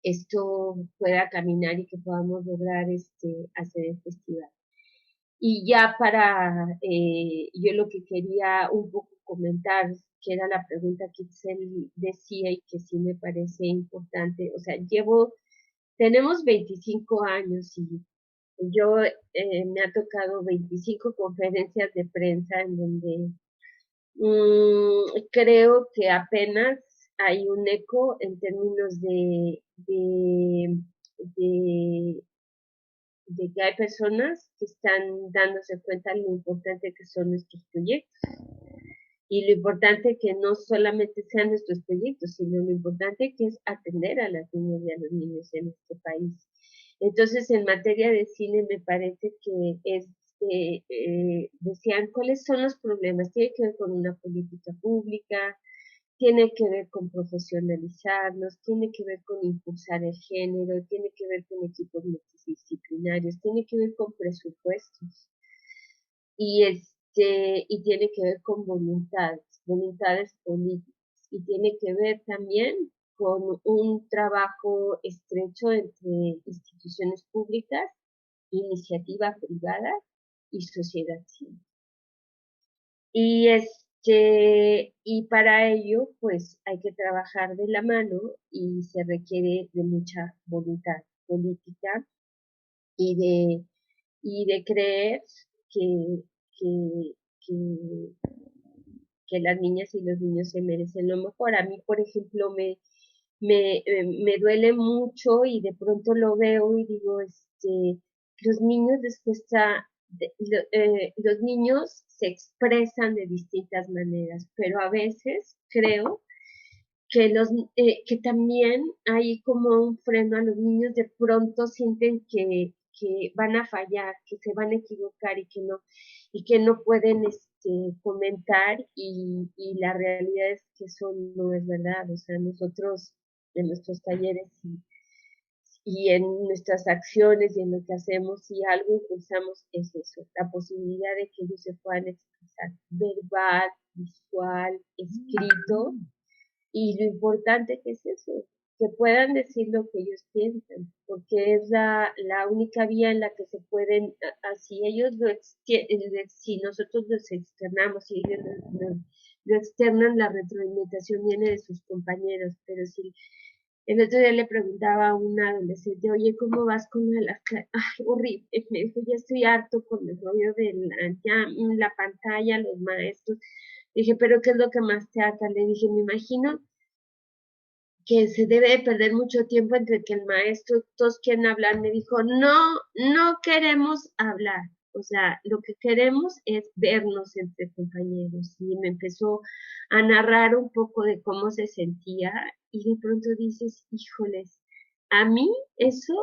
[SPEAKER 2] esto pueda caminar y que podamos lograr hacer el festival. Y ya yo lo que quería un poco comentar, que era la pregunta que Itzel decía y que sí me parece importante, o sea, tenemos 25 años, y yo me ha tocado 25 conferencias de prensa en donde creo que apenas hay un eco en términos de de que hay personas que están dándose cuenta de lo importante que son nuestros proyectos, y lo importante que no solamente sean nuestros proyectos, sino lo importante que es atender a las niñas y a los niños en este país. Entonces, en materia de cine, me parece que decían, ¿cuáles son los problemas? Tiene que ver con una política pública, tiene que ver con profesionalizarnos, tiene que ver con impulsar el género, tiene que ver con equipos multidisciplinarios, tiene que ver con presupuestos, y tiene que ver con voluntades políticas, y tiene que ver también con un trabajo estrecho entre instituciones públicas, iniciativa privada y sociedad civil. Y para ello, pues hay que trabajar de la mano, y se requiere de mucha voluntad política, y de creer que, que, que, que las niñas y los niños se merecen lo mejor. A mí, por ejemplo, me duele mucho, y de pronto lo veo y digo, los niños les cuesta, los niños se expresan de distintas maneras, pero a veces creo que también hay como un freno. A los niños de pronto sienten que van a fallar, que se van a equivocar, y que no pueden comentar, y la realidad es que eso no es verdad. O sea, nosotros en nuestros talleres y en nuestras acciones y en lo que hacemos, si algo impulsamos, es eso, la posibilidad de que ellos se puedan expresar verbal, visual, escrito, y lo importante que es eso, que puedan decir lo que ellos piensan, porque es la única vía en la que se pueden, así ellos si nosotros los externamos y ellos lo externan, la retroalimentación viene de sus compañeros. Pero si el otro día le preguntaba a una adolescente, oye, ¿cómo vas con la clase? Ay, horrible, me dijo, ya estoy harto con el rollo de la pantalla, los maestros. Dije, ¿pero qué es lo que más te ata? Le dije, me imagino que se debe de perder mucho tiempo entre que el maestro, todos quieren hablar, me dijo, no queremos hablar, o sea, lo que queremos es vernos entre compañeros. Y me empezó a narrar un poco de cómo se sentía y de pronto dices, híjoles, a mí eso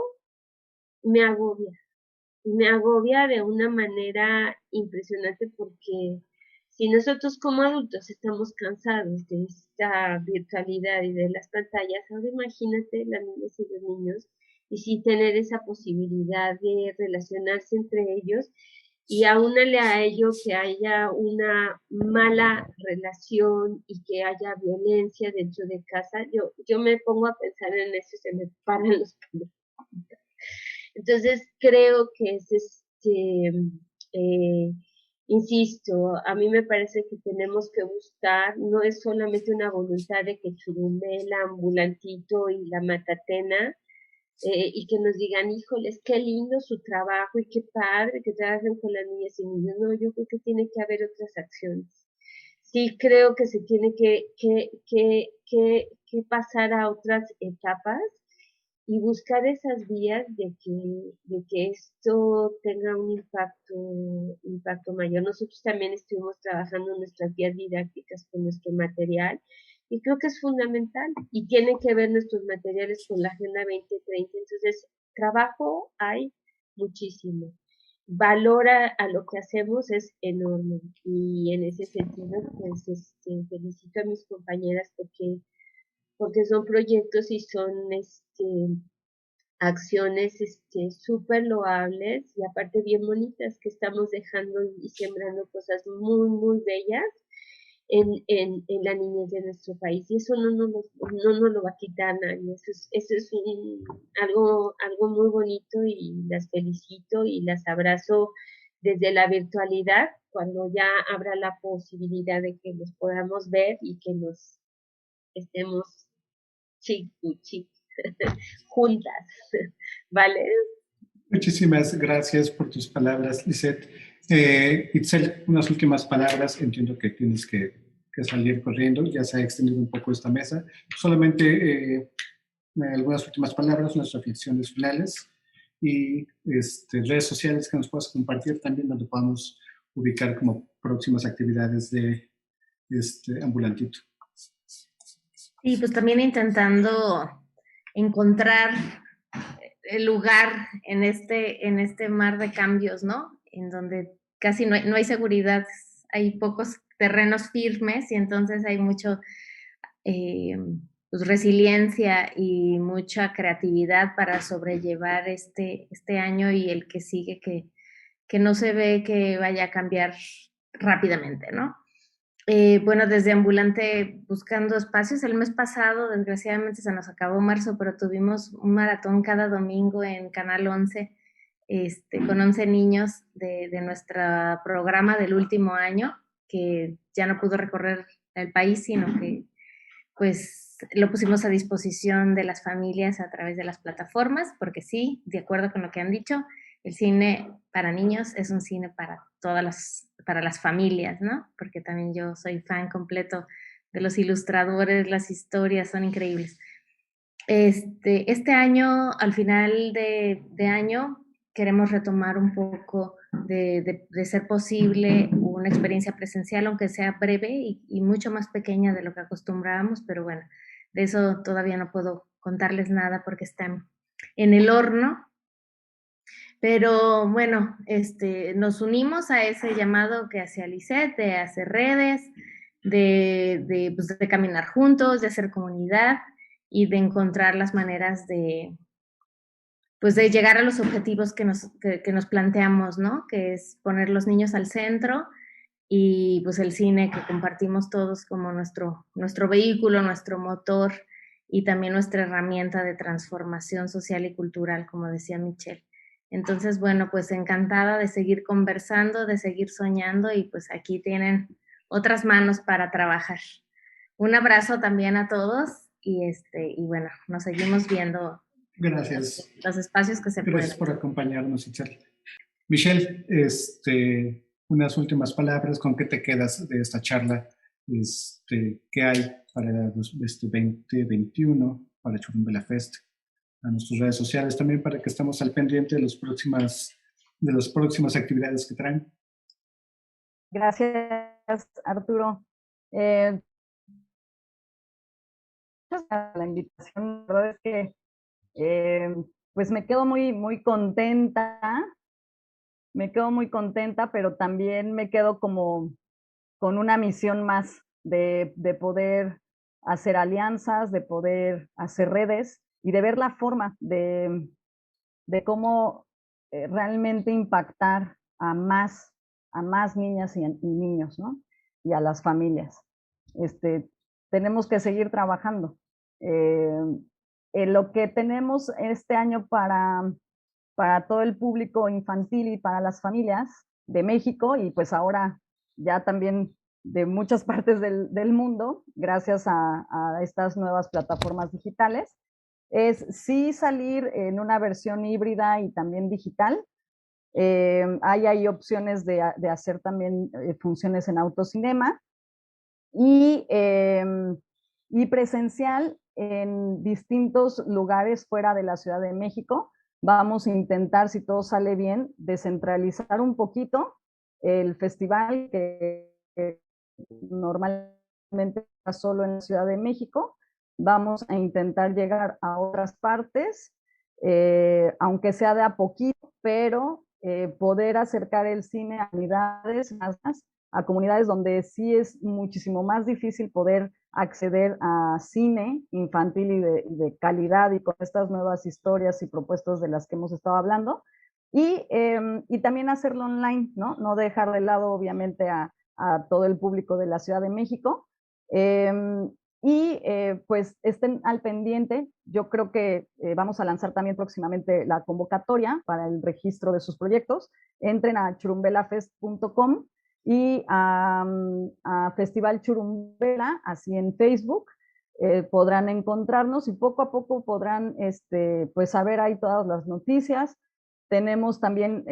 [SPEAKER 2] me agobia de una manera impresionante porque si nosotros como adultos estamos cansados de esta virtualidad y de las pantallas, ahora imagínate las niñas y los niños y sin tener esa posibilidad de relacionarse entre ellos y aúnale a ello que haya una mala relación y que haya violencia dentro de casa, yo me pongo a pensar en eso y se me paran los pelos. Entonces creo que es eh, insisto, a mí me parece que tenemos que buscar, no es solamente una voluntad de que Churumela, Ambulantito y la Matatena, y que nos digan, híjoles, qué lindo su trabajo y qué padre que trabajen con las niñas y niños. No, yo creo que tiene que haber otras acciones. Sí creo que se tiene que pasar a otras etapas y buscar esas vías de que esto tenga un impacto mayor. Nosotros también estuvimos trabajando en nuestras guías didácticas con nuestro material y creo que es fundamental y tienen que ver nuestros materiales con la Agenda 2030. Entonces, trabajo hay muchísimo. Valor a lo que hacemos es enorme y en ese sentido, pues, felicito a mis compañeras porque son proyectos y son acciones súper loables y aparte bien bonitas que estamos dejando y sembrando cosas muy, muy bellas en la niñez de nuestro país. Y eso no nos lo va a quitar nadie. Eso es algo muy bonito y las felicito y las abrazo desde la virtualidad cuando ya habrá la posibilidad de que los podamos ver y que nos estemos juntas, ¿vale?
[SPEAKER 1] Muchísimas gracias por tus palabras, Lisette. Itzel, unas últimas palabras. Entiendo que tienes que salir corriendo. Ya se ha extendido un poco esta mesa. Solamente algunas últimas palabras, unas reflexiones finales y redes sociales que nos puedas compartir también, donde podamos ubicar como próximas actividades de Ambulantito.
[SPEAKER 4] Sí, pues también intentando encontrar el lugar en este mar de cambios, ¿no? En donde casi no hay seguridad, hay pocos terrenos firmes y entonces hay mucho pues resiliencia y mucha creatividad para sobrellevar este año y el que sigue que no se ve que vaya a cambiar rápidamente, ¿no? Bueno, desde Ambulante buscando espacios. El mes pasado, desgraciadamente, se nos acabó marzo, pero tuvimos un maratón cada domingo en Canal 11, con 11 niños de nuestro programa del último año, que ya no pudo recorrer el país, sino que pues lo pusimos a disposición de las familias a través de las plataformas, porque sí, de acuerdo con lo que han dicho, el cine para niños es un cine para para las familias, ¿no? Porque también yo soy fan completo de los ilustradores, las historias son increíbles. Este año, al final de año, queremos retomar un poco de ser posible una experiencia presencial, aunque sea breve y mucho más pequeña de lo que acostumbrábamos, pero bueno, de eso todavía no puedo contarles nada porque están en el horno. Pero bueno, nos unimos a ese llamado que hacía Lisette, de hacer redes, pues de caminar juntos, de hacer comunidad y de encontrar las maneras pues de llegar a los objetivos que nos planteamos, ¿no? Que es poner los niños al centro y pues el cine que compartimos todos como nuestro vehículo, nuestro motor y también nuestra herramienta de transformación social y cultural, como decía Michelle. Entonces, bueno, pues encantada de seguir conversando, de seguir soñando y pues aquí tienen otras manos para trabajar. Un abrazo también a todos y bueno, nos seguimos viendo.
[SPEAKER 1] Gracias.
[SPEAKER 4] Los espacios que se pueden.
[SPEAKER 1] Gracias por acompañarnos, Itzel. Michelle, unas últimas palabras, ¿con qué te quedas de esta charla qué hay para este 2021 para Churumbela Fest, a nuestras redes sociales también para que estemos al pendiente de las próximas actividades que traen.
[SPEAKER 3] Gracias, Arturo. Gracias por la invitación. La verdad es que pues me quedo muy contenta. Pero también me quedo como con una misión más de poder hacer alianzas, de poder hacer redes y de ver la forma de cómo realmente impactar a más niñas y niños, ¿no? Y a las familias. Tenemos que seguir trabajando. Lo que tenemos este año para todo el público infantil y para las familias de México y pues ahora ya también de muchas partes del mundo, gracias a estas nuevas plataformas digitales, es sí salir en una versión híbrida y también digital. Hay opciones de hacer también funciones en autocinema y presencial en distintos lugares fuera de la Ciudad de México. Vamos a intentar, si todo sale bien, descentralizar un poquito el festival que normalmente está solo en la Ciudad de México. Vamos a intentar llegar a otras partes, aunque sea de a poquito, pero poder acercar el cine a comunidades donde sí es muchísimo más difícil poder acceder a cine infantil y de calidad y con estas nuevas historias y propuestas de las que hemos estado hablando. Y también hacerlo online, ¿no? No dejar de lado, obviamente, a todo el público de la Ciudad de México. Pues estén al pendiente. Yo creo que vamos a lanzar también próximamente la convocatoria para el registro de sus proyectos. Entren a churumbelafest.com y a Festival Churumbela, así en Facebook, podrán encontrarnos y poco a poco podrán pues saber ahí todas las noticias. Tenemos también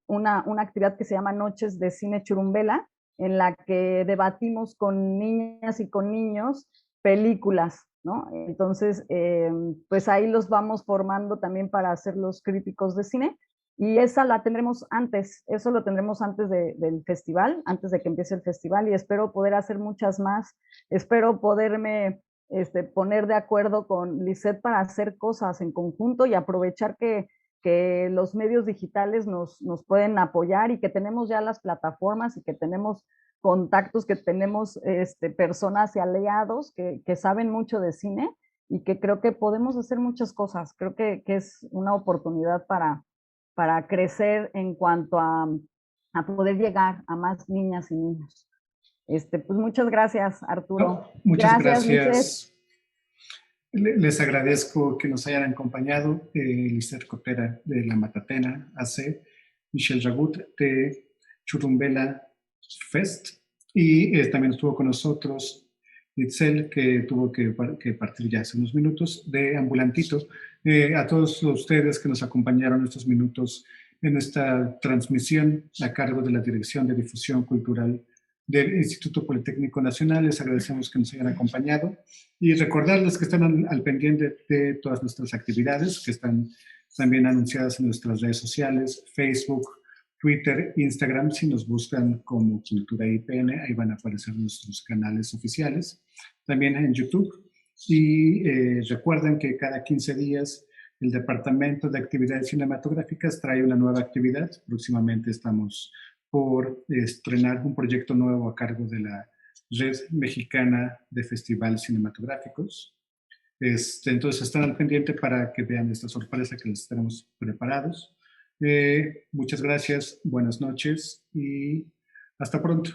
[SPEAKER 3] una actividad que se llama Noches de Cine Churumbela, en la que debatimos con niñas y con niños películas, ¿no? Entonces, pues ahí los vamos formando también para ser los críticos de cine. Y esa la tendremos antes, eso lo tendremos antes del festival, antes de que empiece el festival, y espero poder hacer muchas más. Espero poderme poner de acuerdo con Lisette para hacer cosas en conjunto y aprovechar que los medios digitales nos pueden apoyar y que tenemos ya las plataformas y que tenemos contactos, que tenemos personas y aliados que saben mucho de cine y que creo que podemos hacer muchas cosas. Creo que es una oportunidad para crecer en cuanto a poder llegar a más niñas y niños. Pues muchas gracias, Arturo.
[SPEAKER 1] Muchas gracias. Les agradezco que nos hayan acompañado Lisette Copera de La Matatena AC, Michelle Ragut de Churumbela Fest y también estuvo con nosotros Itzel, que tuvo que partir ya hace unos minutos, de Ambulantito. A todos ustedes que nos acompañaron estos minutos en esta transmisión a cargo de la Dirección de Difusión Cultural del Instituto Politécnico Nacional, les agradecemos que nos hayan acompañado y recordarles que están al pendiente de todas nuestras actividades que están también anunciadas en nuestras redes sociales, Facebook, Twitter, Instagram. Si nos buscan como Cultura IPN, ahí van a aparecer nuestros canales oficiales, también en YouTube. Y recuerden que cada 15 días el Departamento de Actividades Cinematográficas trae una nueva actividad. Próximamente estamos por estrenar un proyecto nuevo a cargo de la Red Mexicana de Festivales Cinematográficos. Entonces están al pendiente para que vean esta sorpresa que les tenemos preparados. Muchas gracias, buenas noches y hasta pronto.